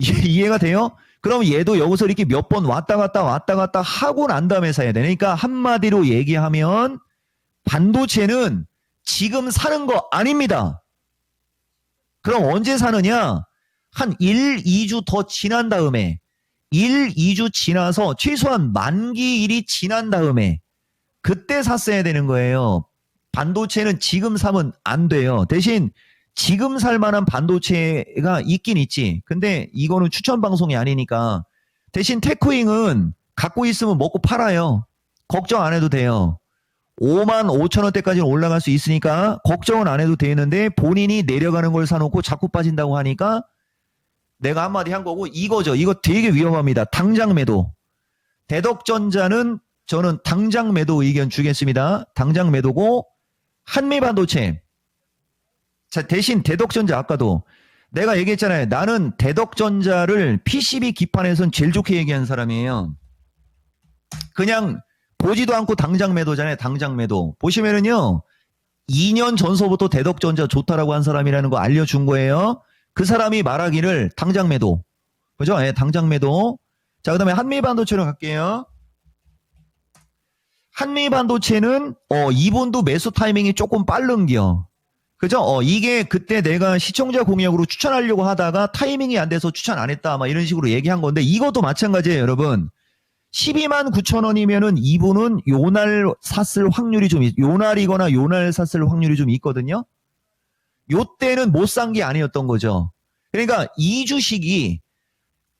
이해가 돼요? 그럼 얘도 여기서 이렇게 몇 번 왔다 갔다 하고 난 다음에 사야 되니까 한마디로 얘기하면 반도체는 지금 사는 거 아닙니다. 그럼 언제 사느냐? 한 1, 2주 더 지난 다음에 2주 지나서 최소한 만기일이 지난 다음에 그때 샀어야 되는 거예요. 반도체는 지금 사면 안 돼요. 대신 지금 살 만한 반도체가 있긴 있지. 근데 이거는 추천 방송이 아니니까. 대신 테크윙은 갖고 있으면 먹고 팔아요. 걱정 안 해도 돼요. 5만 5천 원대까지는 올라갈 수 있으니까 걱정은 안 해도 되는데 본인이 내려가는 걸 사놓고 자꾸 빠진다고 하니까 내가 한마디 한 거고 이거죠. 이거 되게 위험합니다. 당장 매도. 대덕전자는 저는 당장 매도 의견 주겠습니다. 당장 매도고 한미반도체. 자, 대신 대덕전자 아까도 내가 얘기했잖아요. 나는 대덕전자를 PCB 기판에선 제일 좋게 얘기한 사람이에요. 그냥 보지도 않고 당장 매도잖아요. 당장 매도. 보시면은요. 2년 전서부터 대덕전자 좋다라고 한 사람이라는 거 알려준 거예요. 그 사람이 말하기를 당장 매도. 그죠? 예, 당장 매도. 자, 그 다음에 한미반도체로 갈게요. 한미반도체는, 이분도 매수 타이밍이 조금 빠른겨. 그죠? 이게 그때 내가 시청자 공약으로 추천하려고 하다가 타이밍이 안 돼서 추천 안 했다. 막 이런 식으로 얘기한 건데, 이것도 마찬가지예요, 여러분. 12만 9천 원이면은 이분은 요날 샀을 확률이 요날이거나 요날 샀을 확률이 좀 있거든요. 요때는 못 산 게 아니었던 거죠. 그러니까 이 주식이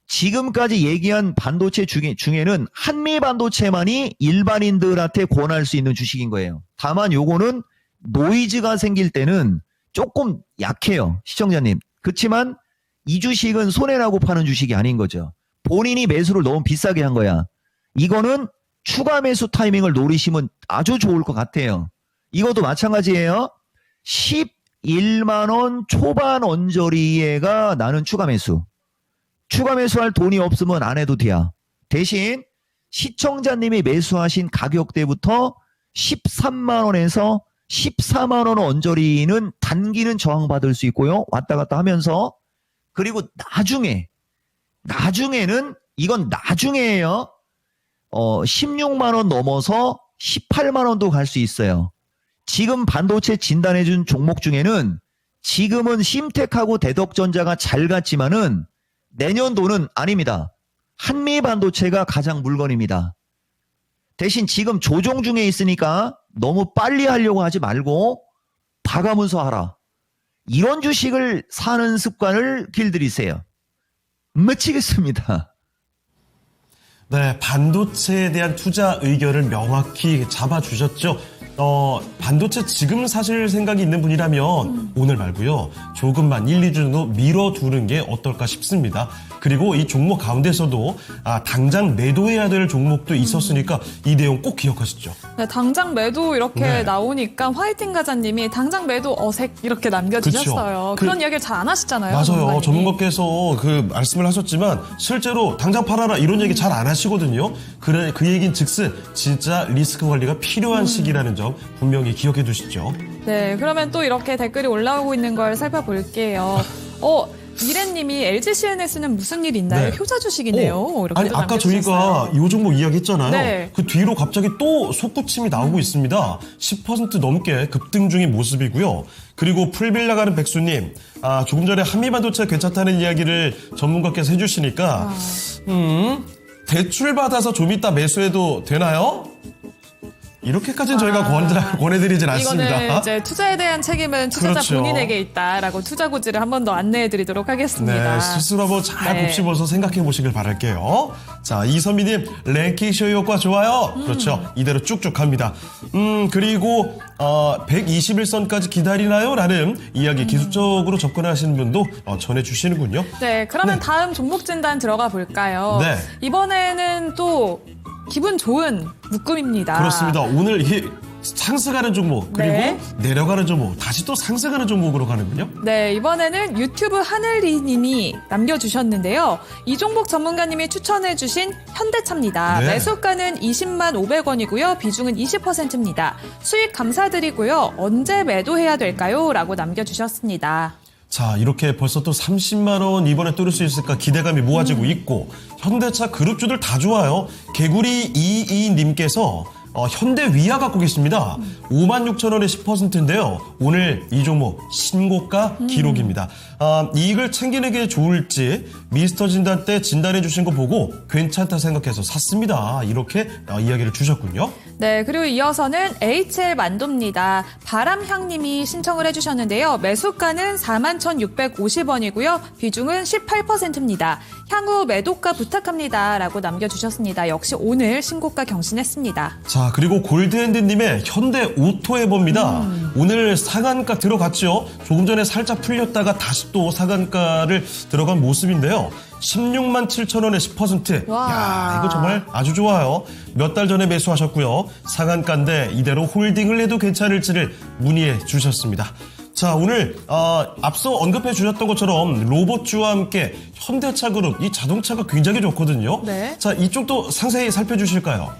지금까지 얘기한 반도체 중에는 한미 반도체만이 일반인들한테 권할 수 있는 주식인 거예요. 다만 요거는 노이즈가 생길 때는 조금 약해요. 시청자님. 그렇지만 이 주식은 손해나고 파는 주식이 아닌 거죠. 본인이 매수를 너무 비싸게 한 거야. 이거는 추가 매수 타이밍을 노리시면 아주 좋을 것 같아요. 이것도 마찬가지예요. 11만 원 초반 언저리에가 나는 추가 매수. 추가 매수할 돈이 없으면 안 해도 돼요. 대신 시청자님이 매수하신 가격대부터 13만 원에서 14만 원 언저리는 단기는 저항받을 수 있고요. 왔다 갔다 하면서 그리고 나중에는 이건 나중에예요. 16만 원 넘어서 18만 원도 갈 수 있어요. 지금 반도체 진단해준 종목 중에는 지금은 심텍하고 대덕전자가 잘 갔지만은 내년도는 아닙니다. 한미반도체가 가장 물건입니다. 대신 지금 조정 중에 있으니까 너무 빨리 하려고 하지 말고 봐가면서 하라. 이런 주식을 사는 습관을 길들이세요. 미치겠습니다. 네, 반도체에 대한 투자 의견을 명확히 잡아주셨죠. 반도체 지금 사실 생각이 있는 분이라면 오늘 말고요. 조금만 1, 2주 정도 미뤄두는 게 어떨까 싶습니다. 그리고 이 종목 가운데서도 당장 매도해야 될 종목도 있었으니까 이 내용 꼭 기억하시죠. 네, 당장 매도 이렇게 네. 나오니까 화이팅 가자님이 당장 매도 어색 이렇게 남겨주셨어요. 그쵸. 그런 이야기를 잘 안 하시잖아요. 맞아요. 전문가님이. 전문가께서 그 말씀을 하셨지만 실제로 당장 팔아라 이런 얘기 잘 안 하시거든요. 그래 그 얘기는 즉슨 진짜 리스크 관리가 필요한 시기라는 점 분명히 기억해 두시죠. 네, 그러면 또 이렇게 댓글이 올라오고 있는 걸 살펴볼게요. 미래님이 LG CNS는 무슨 일 있나요? 네. 효자 주식이네요. 이렇게 아니 또 아까 남겨주셨어요. 저희가 이 종목 이야기했잖아요. 네. 그 뒤로 갑자기 또 솟구침이 나오고 있습니다. 10% 넘게 급등 중인 모습이고요. 그리고 풀빌 나가는 백수님, 조금 전에 한미반도체 괜찮다는 이야기를 전문가께서 해주시니까 대출 받아서 좀 이따 매수해도 되나요? 이렇게까지는 저희가 권해드리진 않습니다. 이거는 이제 투자에 대한 책임은 투자자 그렇죠. 본인에게 있다라고 투자 고지를 한 번 더 안내해드리도록 하겠습니다. 네, 스스로 한번 잘 네. 곱씹어서 생각해 보시길 바랄게요. 자, 이선미님, 랭킹쇼 효과 좋아요. 그렇죠. 이대로 쭉쭉 갑니다. 그리고, 121선까지 기다리나요? 라는 이야기 기술적으로 접근하시는 분도 전해주시는군요. 네, 그러면 네. 다음 종목 진단 들어가 볼까요? 네. 이번에는 또 기분 좋은 묶음입니다. 그렇습니다. 오늘 이게 상승하는 종목, 그리고 네. 내려가는 종목, 다시 또 상승하는 종목으로 가는군요. 네, 이번에는 유튜브 하늘이님이 남겨주셨는데요. 이 종목 전문가님이 추천해주신 현대차입니다. 네. 매수가는 20만 500원이고요. 비중은 20%입니다. 수익 감사드리고요. 언제 매도해야 될까요? 라고 남겨주셨습니다. 자, 이렇게 벌써 또 30만 원 이번에 뚫을 수 있을까 기대감이 모아지고 있고 현대차 그룹주들 다 좋아요. 개구리 22님께서 현대 위아 갖고 계십니다. 56,000원에 10%인데요. 오늘 이 종목 신고가 기록입니다. 이익을 챙기는 게 좋을지 미스터 진단 때 진단해 주신 거 보고 괜찮다 생각해서 샀습니다. 이렇게 이야기를 주셨군요. 네, 그리고 이어서는 HL 만도입니다. 바람향님이 신청을 해주셨는데요. 매수가는 41,650원이고요. 비중은 18%입니다. 향후 매도가 부탁합니다. 라고 남겨주셨습니다. 역시 오늘 신고가 경신했습니다. 자, 그리고 골드핸드님의 현대 오토해봅니다. 오늘 상한가 들어갔죠. 조금 전에 살짝 풀렸다가 다시 또 상한가를 들어간 모습인데요. 16만 7천 원에 10%. 와. 야, 이거 정말 아주 좋아요. 몇 달 전에 매수하셨고요. 상한가인데 이대로 홀딩을 해도 괜찮을지를 문의해 주셨습니다. 자, 오늘 앞서 언급해 주셨던 것처럼 로봇주와 함께 현대차 그룹, 이 자동차가 굉장히 좋거든요. 네. 자, 이쪽도 상세히 살펴주실까요?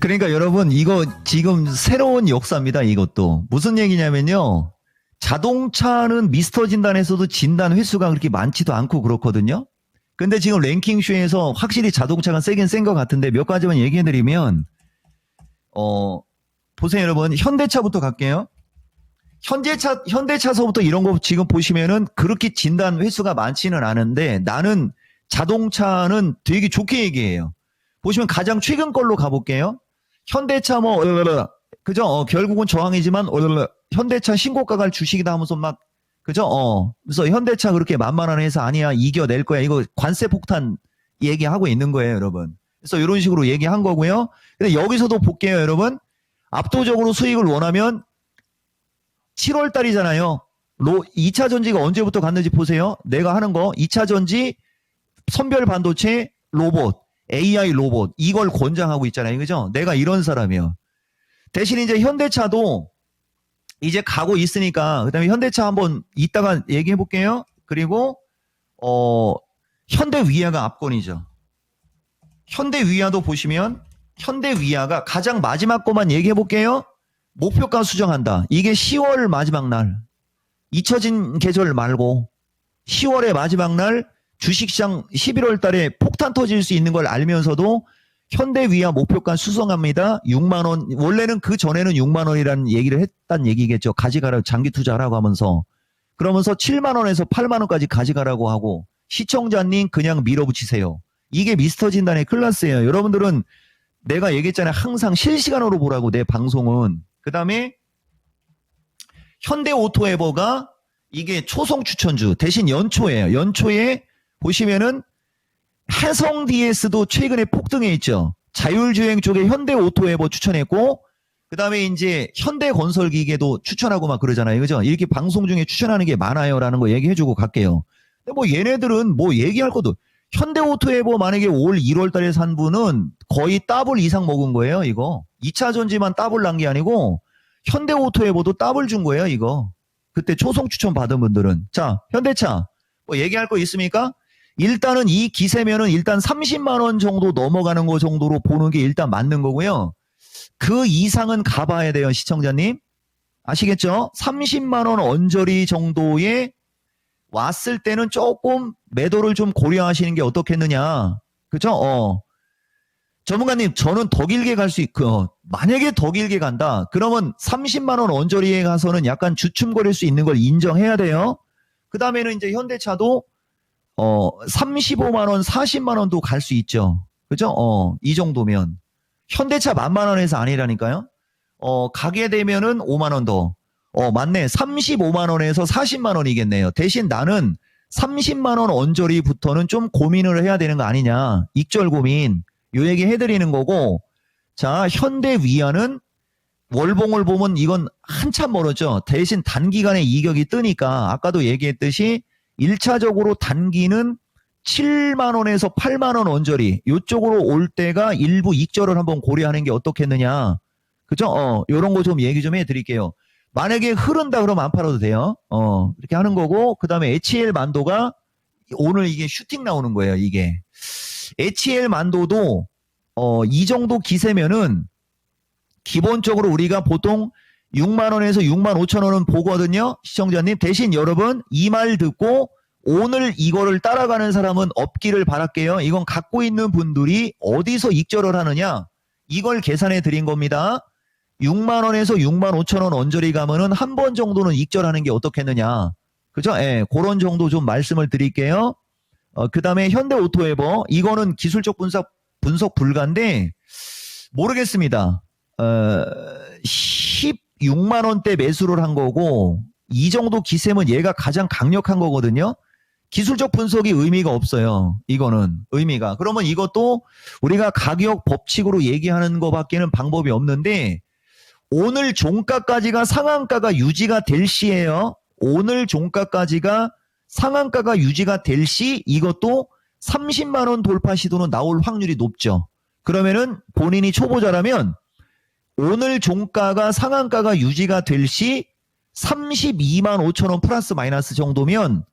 그러니까 여러분 이거 지금 새로운 역사입니다. 이것도 무슨 얘기냐면요. 자동차는 미스터 진단에서도 진단 횟수가 그렇게 많지도 않고 그렇거든요. 근데 지금 랭킹쇼에서 확실히 자동차가 세긴 센 것 같은데 몇 가지만 얘기해드리면 보세요 여러분. 현대차부터 갈게요. 현대차서부터 이런 거 지금 보시면은 그렇게 진단 횟수가 많지는 않은데 나는 자동차는 되게 좋게 얘기해요. 보시면 가장 최근 걸로 가볼게요. 현대차 그죠? 결국은 저항이지만 현대차 신고가 갈 주식이다 하면서 막 그죠? 그래서 현대차 그렇게 만만한 회사 아니야. 이겨낼 거야. 이거 관세 폭탄 얘기하고 있는 거예요, 여러분. 그래서 이런 식으로 얘기한 거고요. 근데 여기서도 볼게요, 여러분. 압도적으로 수익을 원하면 7월 달이잖아요. 2차 전지가 언제부터 갔는지 보세요. 내가 하는 거 2차 전지 선별 반도체 로봇, AI 로봇 이걸 권장하고 있잖아요. 그죠? 내가 이런 사람이요. 대신 이제 현대차도 이제 가고 있으니까 그다음에 현대차 한번 이따가 얘기해 볼게요. 그리고 현대위아가 압권이죠. 현대위아도 보시면 현대위아가 가장 마지막 것만 얘기해 볼게요. 목표가 수정한다. 이게 10월 마지막 날. 잊혀진 계절 말고 10월의 마지막 날 주식시장 11월 달에 폭탄 터질 수 있는 걸 알면서도 현대위아 목표가 수정합니다. 6만 원. 원래는 그 전에는 6만 원이라는 얘기를 했단 얘기겠죠. 가져가라고 장기 투자하라고 하면서. 그러면서 7만 원에서 8만 원까지 가져가라고 하고 시청자님 그냥 밀어붙이세요. 이게 미스터 진단의 클래스예요. 여러분들은 내가 얘기했잖아요. 항상 실시간으로 보라고 내 방송은. 그다음에 현대오토에버가 이게 초성 추천주 대신 연초예요. 연초에 보시면은 해성 DS도 최근에 폭등해 있죠. 자율주행 쪽에 현대오토에버 추천했고 그다음에 이제 현대건설기계도 추천하고 막 그러잖아요. 그죠? 이렇게 방송 중에 추천하는 게 많아요라는 거 얘기해주고 갈게요. 근데 뭐 얘네들은 뭐 얘기할 것도 현대오토에버 만약에 올 1월 달에 산 분은 거의 더블 이상 먹은 거예요. 이거 2차 전지만 더블 난 게 아니고 현대오토에버도 더블 준 거예요. 이거 그때 초성 추천 받은 분들은. 자, 현대차 뭐 얘기할 거 있습니까? 일단은 이 기세면은 일단 30만 원 정도 넘어가는 거 정도로 보는 게 일단 맞는 거고요. 그 이상은 가봐야 돼요. 시청자님 아시겠죠? 30만 원 언저리 정도에 왔을 때는 조금 매도를 좀 고려하시는 게 어떻겠느냐. 그죠? 전문가님 저는 더 길게 갈 수 있고 만약에 더 길게 간다 그러면 30만 원 언저리에 가서는 약간 주춤거릴 수 있는 걸 인정해야 돼요. 그 다음에는 이제 현대차도 35만 원 40만 원도 갈 수 있죠. 그죠? 이 정도면 현대차 10,000만 원에서 아니라니까요. 가게 되면은 5만 원 더. 맞네. 35만 원에서 40만 원이겠네요. 대신 나는 30만 원 언저리부터는 좀 고민을 해야 되는 거 아니냐. 익절 고민. 요 얘기 해드리는 거고. 자, 현대위아는 월봉을 보면 이건 한참 멀었죠. 대신 단기간에 이격이 뜨니까 아까도 얘기했듯이 1차적으로 단기는 7만 원에서 8만 원 언저리 이쪽으로 올 때가 일부 익절을 한번 고려하는 게 어떻겠느냐. 그죠? 요런 거 좀 얘기 좀 해드릴게요. 만약에 흐른다 그러면 안 팔아도 돼요. 이렇게 하는 거고 그다음에 HL 만도가 오늘 이게 슈팅 나오는 거예요. 이게 HL 만도도 이 정도 기세면은 기본적으로 우리가 보통 6만 원에서 6만 5천 원은 보거든요. 시청자님 대신 여러분 이 말 듣고 오늘 이거를 따라가는 사람은 없기를 바랄게요. 이건 갖고 있는 분들이 어디서 익절을 하느냐 이걸 계산해 드린 겁니다. 6만 원에서 6만 5천 원 언저리 가면은 한 번 정도는 익절하는 게 어떻겠느냐. 그죠? 예, 그런 정도 좀 말씀을 드릴게요. 그 다음에 현대오토에버 이거는 기술적 분석 불가인데 모르겠습니다. 16만 원대 매수를 한 거고 이 정도 기세면 얘가 가장 강력한 거거든요. 기술적 분석이 의미가 없어요. 이거는 의미가. 그러면 이것도 우리가 가격 법칙으로 얘기하는 것밖에는 방법이 없는데 오늘 종가까지가 상한가가 유지가 될 시에요. 오늘 종가까지가 상한가가 유지가 될 시 이것도 30만 원 돌파 시도는 나올 확률이 높죠. 그러면은 본인이 초보자라면 오늘 종가가 상한가가 유지가 될 시 32만 5천 원 플러스 마이너스 정도면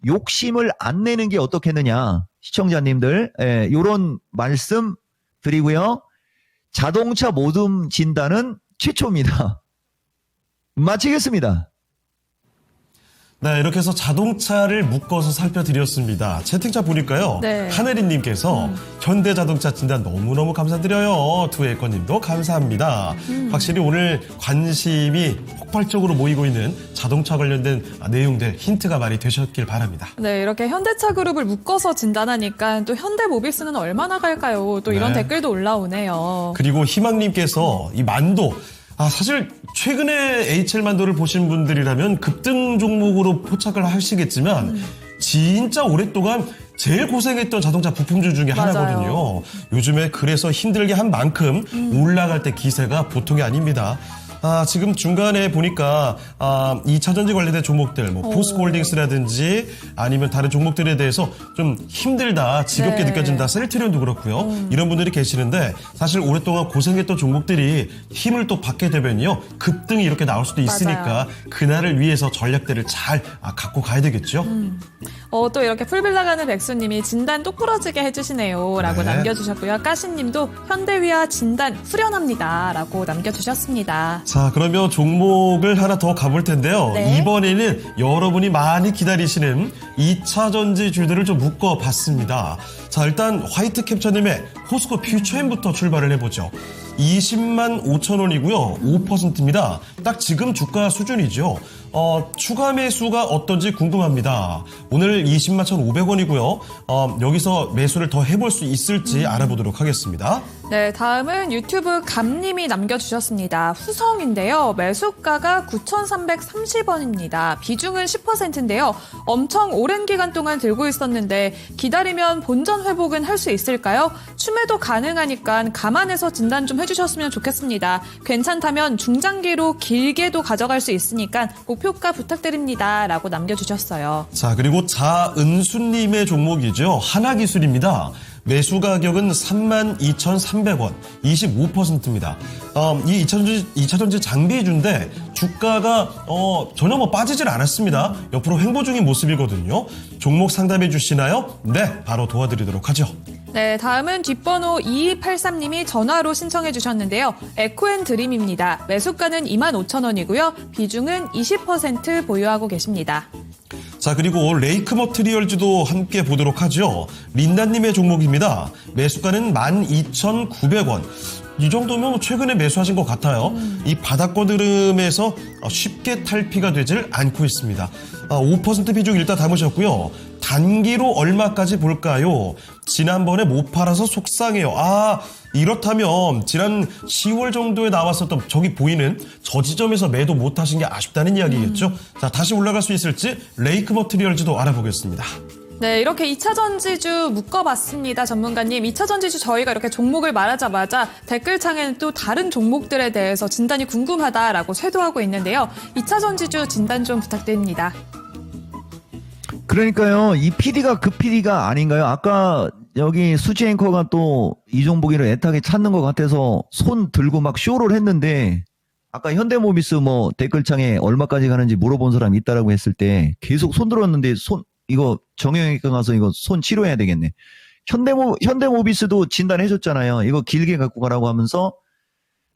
욕심을 안 내는 게 어떻겠느냐. 시청자님들 요런 말씀 드리고요. 자동차 모둠 진단은 최초입니다. 마치겠습니다. 네, 이렇게 해서 자동차를 묶어서 살펴드렸습니다. 채팅창 보니까요. 네. 하늘이님께서 현대자동차 진단 너무너무 감사드려요. 두에커님도 감사합니다. 확실히 오늘 관심이 폭발적으로 모이고 있는 자동차 관련된 내용들 힌트가 많이 되셨길 바랍니다. 네, 이렇게 현대차 그룹을 묶어서 진단하니까 또 현대모비스는 얼마나 갈까요? 또 이런 네. 댓글도 올라오네요. 그리고 희망님께서 이 만도 사실 최근에 HL 만도를 보신 분들이라면 급등 종목으로 포착을 하시겠지만 진짜 오랫동안 제일 고생했던 자동차 부품주 중에 맞아요. 하나거든요. 요즘에 그래서 힘들게 한 만큼 올라갈 때 기세가 보통이 아닙니다. 지금 중간에 보니까 2차전지 관련된 종목들, 뭐 포스코홀딩스라든지 아니면 다른 종목들에 대해서 좀 힘들다, 지겹게 네. 느껴진다, 셀트리온도 그렇고요. 이런 분들이 계시는데 사실 오랫동안 고생했던 종목들이 힘을 또 받게 되면요, 급등이 이렇게 나올 수도 있으니까 맞아요. 그날을 위해서 전략들을 잘 갖고 가야 되겠죠. 또 이렇게 풀빌 나가는 백수님이 진단 똑부러지게 해주시네요. 라고 네. 남겨주셨고요. 까시님도 현대위아 진단 후련합니다. 라고 남겨주셨습니다. 자, 그러면 종목을 하나 더 가볼 텐데요. 네. 이번에는 여러분이 많이 기다리시는 2차 전지 줄들을 좀 묶어봤습니다. 자, 일단 화이트 캡처님의 포스코 퓨처엠부터 출발을 해보죠. 20만 5천 원이고요. 5%입니다. 딱 지금 주가 수준이죠. 추가 매수가 어떤지 궁금합니다. 오늘 20만 1,500원이고요. 여기서 매수를 더 해볼 수 있을지 알아보도록 하겠습니다. 네, 다음은 유튜브 감님이 남겨주셨습니다. 후성인데요. 매수가가 9,330원입니다. 비중은 10%인데요. 엄청 오랜 기간 동안 들고 있었는데 기다리면 본전 회복은 할 수 있을까요? 추매도 가능하니까 감안해서 진단 좀 해주셨으면 좋겠습니다. 괜찮다면 중장기로 길게도 가져갈 수 있으니까 목표가 부탁드립니다. 라고 남겨주셨어요. 자, 그리고 자은수님의 종목이죠. 하나기술입니다. 매수 가격은 32,300원, 25%입니다. 이 2차전지 장비주인데 주가가 전혀 빠지질 않았습니다. 옆으로 횡보 중인 모습이거든요. 종목 상담해 주시나요? 네, 바로 도와드리도록 하죠. 네, 다음은 뒷번호 2283님이 전화로 신청해 주셨는데요. 에코앤드림입니다. 매수가는 25,000원이고요. 비중은 20% 보유하고 계십니다. 자, 그리고 레이크 머트리얼즈도 함께 보도록 하죠. 린다님의 종목입니다. 매수가는 12,900원. 이 정도면 최근에 매수하신 것 같아요. 이 바닥권 흐름에서 쉽게 탈피가 되질 않고 있습니다. 5% 비중 일단 담으셨고요. 단기로 얼마까지 볼까요? 지난번에 못 팔아서 속상해요. 이렇다면 지난 10월 정도에 나왔었던 저기 보이는 저 지점에서 매도 못 하신 게 아쉽다는 이야기겠죠? 자, 다시 올라갈 수 있을지 레이크 머트리얼즈도 알아보겠습니다. 네, 이렇게 2차 전지주 묶어봤습니다. 전문가님. 2차 전지주 저희가 이렇게 종목을 말하자마자 댓글창에는 또 다른 종목들에 대해서 진단이 궁금하다라고 쇄도하고 있는데요. 2차 전지주 진단 좀 부탁드립니다. 그러니까요, 이 PD가 그 PD가 아닌가요? 아까 여기 수지 앵커가 또 이종복이를 애타게 찾는 것 같아서 손 들고 막 쇼를 했는데, 아까 현대모비스 뭐 댓글창에 얼마까지 가는지 물어본 사람이 있다라고 했을 때 계속 손 들었는데 이거 정형외과 가서 이거 손 치료해야 되겠네. 현대모비스도 진단해줬잖아요. 이거 길게 갖고 가라고 하면서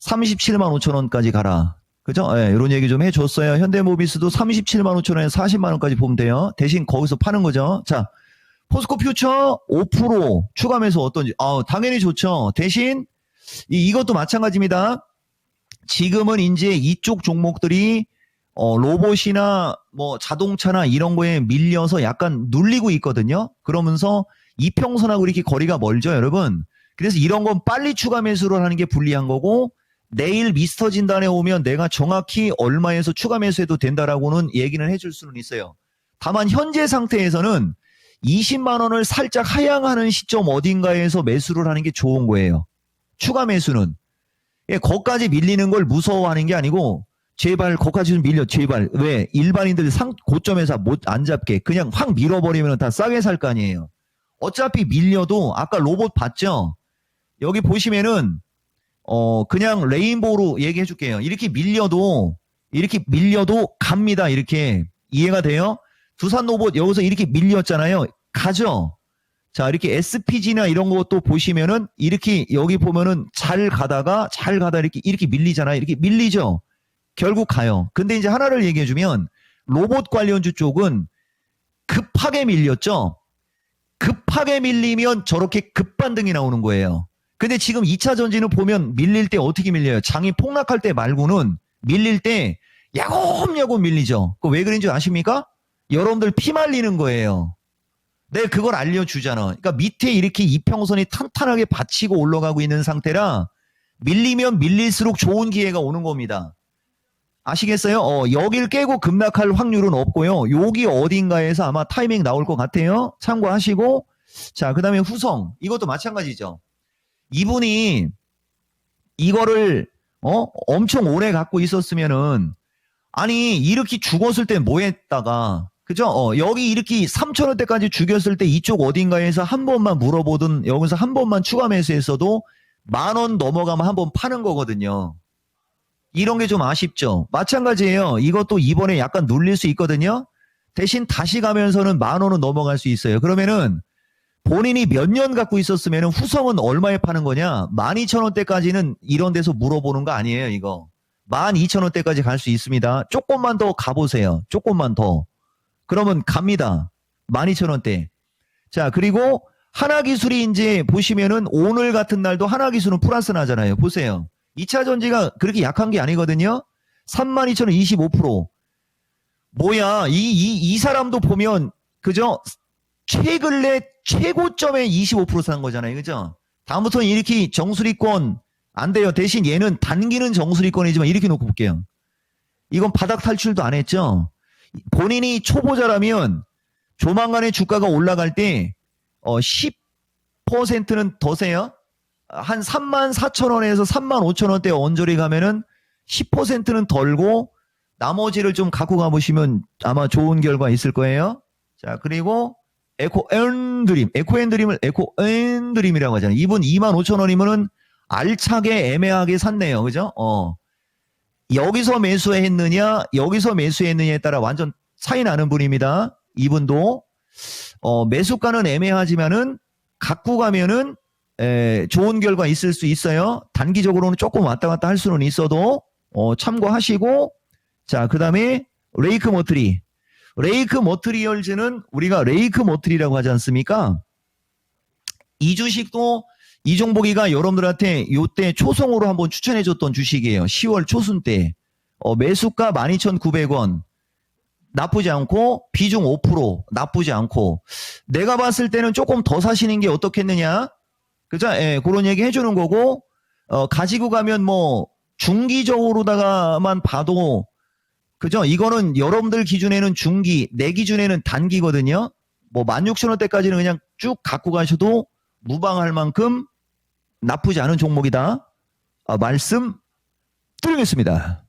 37만 5천 원까지 가라. 그죠? 예, 이런 얘기 좀 해줬어요. 현대모비스도 37만 5천 원에 40만 원까지 보면 돼요. 대신 거기서 파는 거죠. 자, 포스코 퓨처 5% 추가 매수 어떤지. 당연히 좋죠. 대신 이것도 마찬가지입니다. 지금은 이제 이쪽 종목들이 로봇이나 뭐 자동차나 이런 거에 밀려서 약간 눌리고 있거든요. 그러면서 이평선하고 이렇게 거리가 멀죠, 여러분. 그래서 이런 건 빨리 추가 매수를 하는 게 불리한 거고, 내일 미스터 진단에 오면 내가 정확히 얼마에서 추가 매수해도 된다라고는 얘기는 해줄 수는 있어요. 다만 현재 상태에서는 20만 원을 살짝 하향하는 시점 어딘가에서 매수를 하는 게 좋은 거예요. 추가 매수는. 거기까지 밀리는 걸 무서워하는 게 아니고, 제발 거기까지 좀 밀려, 제발. 왜? 일반인들 고점에서 못 안 잡게 그냥 확 밀어버리면 다 싸게 살 거 아니에요. 어차피 밀려도 아까 로봇 봤죠? 여기 보시면은 그냥 레인보우로 얘기해 줄게요. 이렇게 밀려도 갑니다. 이렇게. 이해가 돼요? 두산 로봇 여기서 이렇게 밀렸잖아요. 가죠? 자, 이렇게 SPG나 이런 것도 보시면은 이렇게 여기 보면은 잘 가다가 이렇게 밀리잖아요. 이렇게 밀리죠? 결국 가요. 근데 이제 하나를 얘기해 주면 로봇 관련주 쪽은 급하게 밀렸죠? 급하게 밀리면 저렇게 급반등이 나오는 거예요. 근데 지금 2차 전지는 보면 밀릴 때 어떻게 밀려요? 장이 폭락할 때 말고는 밀릴 때 야곱야곱 밀리죠. 그거 왜 그런지 아십니까? 여러분들 피 말리는 거예요. 내가 그걸 알려주잖아. 그러니까 밑에 이렇게 이평선이 탄탄하게 받치고 올라가고 있는 상태라 밀리면 밀릴수록 좋은 기회가 오는 겁니다. 아시겠어요? 여길 깨고 급락할 확률은 없고요. 여기 어딘가에서 아마 타이밍 나올 것 같아요. 참고하시고. 자, 그 다음에 후성. 이것도 마찬가지죠. 이분이 이거를 엄청 오래 갖고 있었으면은, 아니, 이렇게 죽었을 때 뭐 했다가, 그죠? 여기 이렇게 3,000원대까지 죽였을 때 이쪽 어딘가에서 한 번만 물어보든 여기서 한 번만 추가 매수했어도 10,000원 넘어가면 한 번 파는 거거든요. 이런 게 좀 아쉽죠. 마찬가지예요. 이것도 이번에 약간 눌릴 수 있거든요. 대신 다시 가면서는 10,000원은 넘어갈 수 있어요. 그러면은 본인이 몇 년 갖고 있었으면 후성은 얼마에 파는 거냐? 12,000원대까지는 이런 데서 물어보는 거 아니에요, 이거. 12,000원대까지 갈 수 있습니다. 조금만 더 가보세요. 조금만 더. 그러면 갑니다. 12,000원대. 자, 그리고 하나기술이 이제 보시면은 오늘 같은 날도 하나기술은 플러스 나잖아요. 보세요. 2차 전지가 그렇게 약한 게 아니거든요. 32,000원 25%. 뭐야, 이 사람도 보면, 그죠? 최근에 최고점에 25% 산 거잖아요. 그죠? 다음부터는 이렇게 정수리권 안 돼요. 대신 얘는 단기는 정수리권이지만 이렇게 놓고 볼게요. 이건 바닥 탈출도 안 했죠? 본인이 초보자라면 조만간에 주가가 올라갈 때 10%는 더 세요. 한 34,000원에서 35,000원대 언저리 가면은 10%는 덜고 나머지를 좀 갖고 가보시면 아마 좋은 결과 있을 거예요. 자, 그리고 에코앤드림을 에코앤드림이라고 하잖아요. 이분 25,000원이면은 알차게 애매하게 샀네요. 그죠? 여기서 매수했느냐, 여기서 매수했느냐에 따라 완전 차이 나는 분입니다. 이분도 매수가는 애매하지만은 갖고 가면은 좋은 결과 있을 수 있어요. 단기적으로는 조금 왔다 갔다 할 수는 있어도 참고하시고, 자, 그 다음에 레이크 머트리얼즈는 우리가 레이크 머트리라고 하지 않습니까? 이 주식도 이종복이가 여러분들한테 요때 초송으로 한번 추천해줬던 주식이에요. 10월 초순 때. 매수가 12,900원. 나쁘지 않고, 비중 5%. 나쁘지 않고. 내가 봤을 때는 조금 더 사시는 게 어떻겠느냐? 그죠? 예, 그런 얘기 해주는 거고, 가지고 가면 뭐, 중기적으로다가만 봐도, 그죠? 이거는 여러분들 기준에는 중기, 내 기준에는 단기거든요? 뭐, 16,000원대까지는 그냥 쭉 갖고 가셔도 무방할 만큼 나쁘지 않은 종목이다. 말씀 드리겠습니다.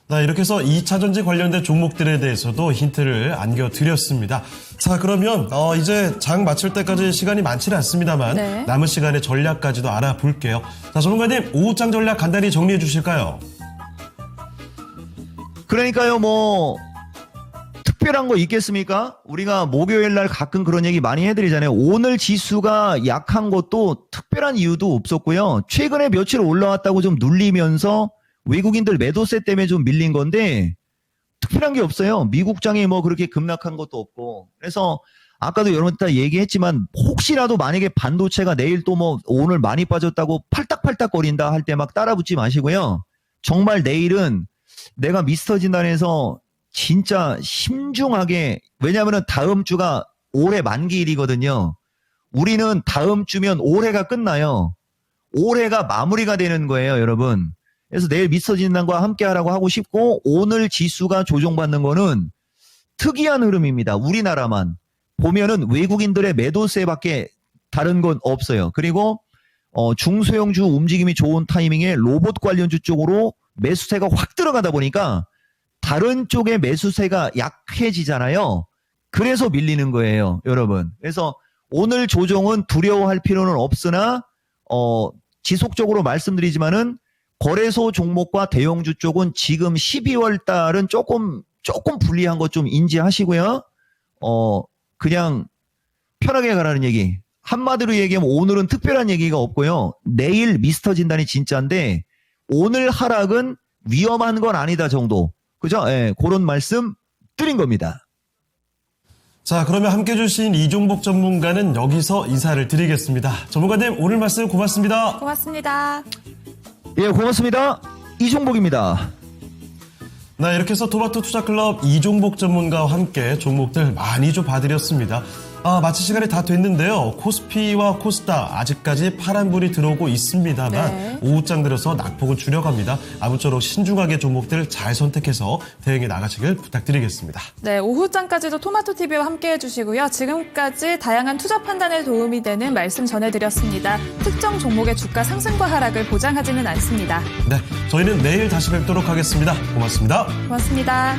네, 이렇게 해서 2차 전지 관련된 종목들에 대해서도 힌트를 안겨드렸습니다. 자, 그러면 이제 장 마칠 때까지 시간이 많지는 않습니다만 네. 남은 시간에 전략까지도 알아볼게요. 자, 전문가님, 오후장 전략 간단히 정리해 주실까요? 그러니까요, 뭐 특별한 거 있겠습니까? 우리가 목요일 날 가끔 그런 얘기 많이 해드리잖아요. 오늘 지수가 약한 것도 특별한 이유도 없었고요. 최근에 며칠 올라왔다고 좀 눌리면서 외국인들 매도세 때문에 좀 밀린 건데 특별한 게 없어요. 미국장이 뭐 그렇게 급락한 것도 없고. 그래서 아까도 여러분 다 얘기했지만 혹시라도 만약에 반도체가 내일 또 뭐 오늘 많이 빠졌다고 팔딱팔딱 거린다 할 때 막 따라붙지 마시고요. 정말 내일은 내가 미스터 진단에서 진짜 신중하게, 왜냐하면 다음 주가 올해 만기일이거든요. 우리는 다음 주면 올해가 끝나요. 올해가 마무리가 되는 거예요, 여러분. 그래서 내일 미스터 진단과 함께 하라고 하고 싶고, 오늘 지수가 조정받는 거는 특이한 흐름입니다. 우리나라만. 보면은 외국인들의 매도세밖에 다른 건 없어요. 그리고 중소형주 움직임이 좋은 타이밍에 로봇 관련주 쪽으로 매수세가 확 들어가다 보니까 다른 쪽의 매수세가 약해지잖아요. 그래서 밀리는 거예요, 여러분. 그래서 오늘 조정은 두려워할 필요는 없으나 지속적으로 말씀드리지만은 거래소 종목과 대형주 쪽은 지금 12월 달은 조금 불리한 것 좀 인지하시고요. 그냥 편하게 가라는 얘기. 한마디로 얘기하면 오늘은 특별한 얘기가 없고요. 내일 미스터 진단이 진짜인데 오늘 하락은 위험한 건 아니다 정도. 그죠? 예, 그런 말씀 드린 겁니다. 자, 그러면 함께 해주신 이종복 전문가는 여기서 인사를 드리겠습니다. 전문가님, 오늘 말씀 고맙습니다. 고맙습니다. 예, 고맙습니다. 이종복입니다. 네, 이렇게 해서 토마토 투자클럽 이종복 전문가와 함께 종목들 많이 좀 봐드렸습니다. 마칠 시간이 다 됐는데요. 코스피와 코스닥 아직까지 파란불이 들어오고 있습니다만 네. 오후장 들어서 낙폭은 줄여갑니다. 아무쪼록 신중하게 종목들 잘 선택해서 대응해 나가시길 부탁드리겠습니다. 네, 오후장까지도 토마토TV와 함께 해주시고요. 지금까지 다양한 투자 판단에 도움이 되는 말씀 전해드렸습니다. 특정 종목의 주가 상승과 하락을 보장하지는 않습니다. 네, 저희는 내일 다시 뵙도록 하겠습니다. 고맙습니다. 고맙습니다.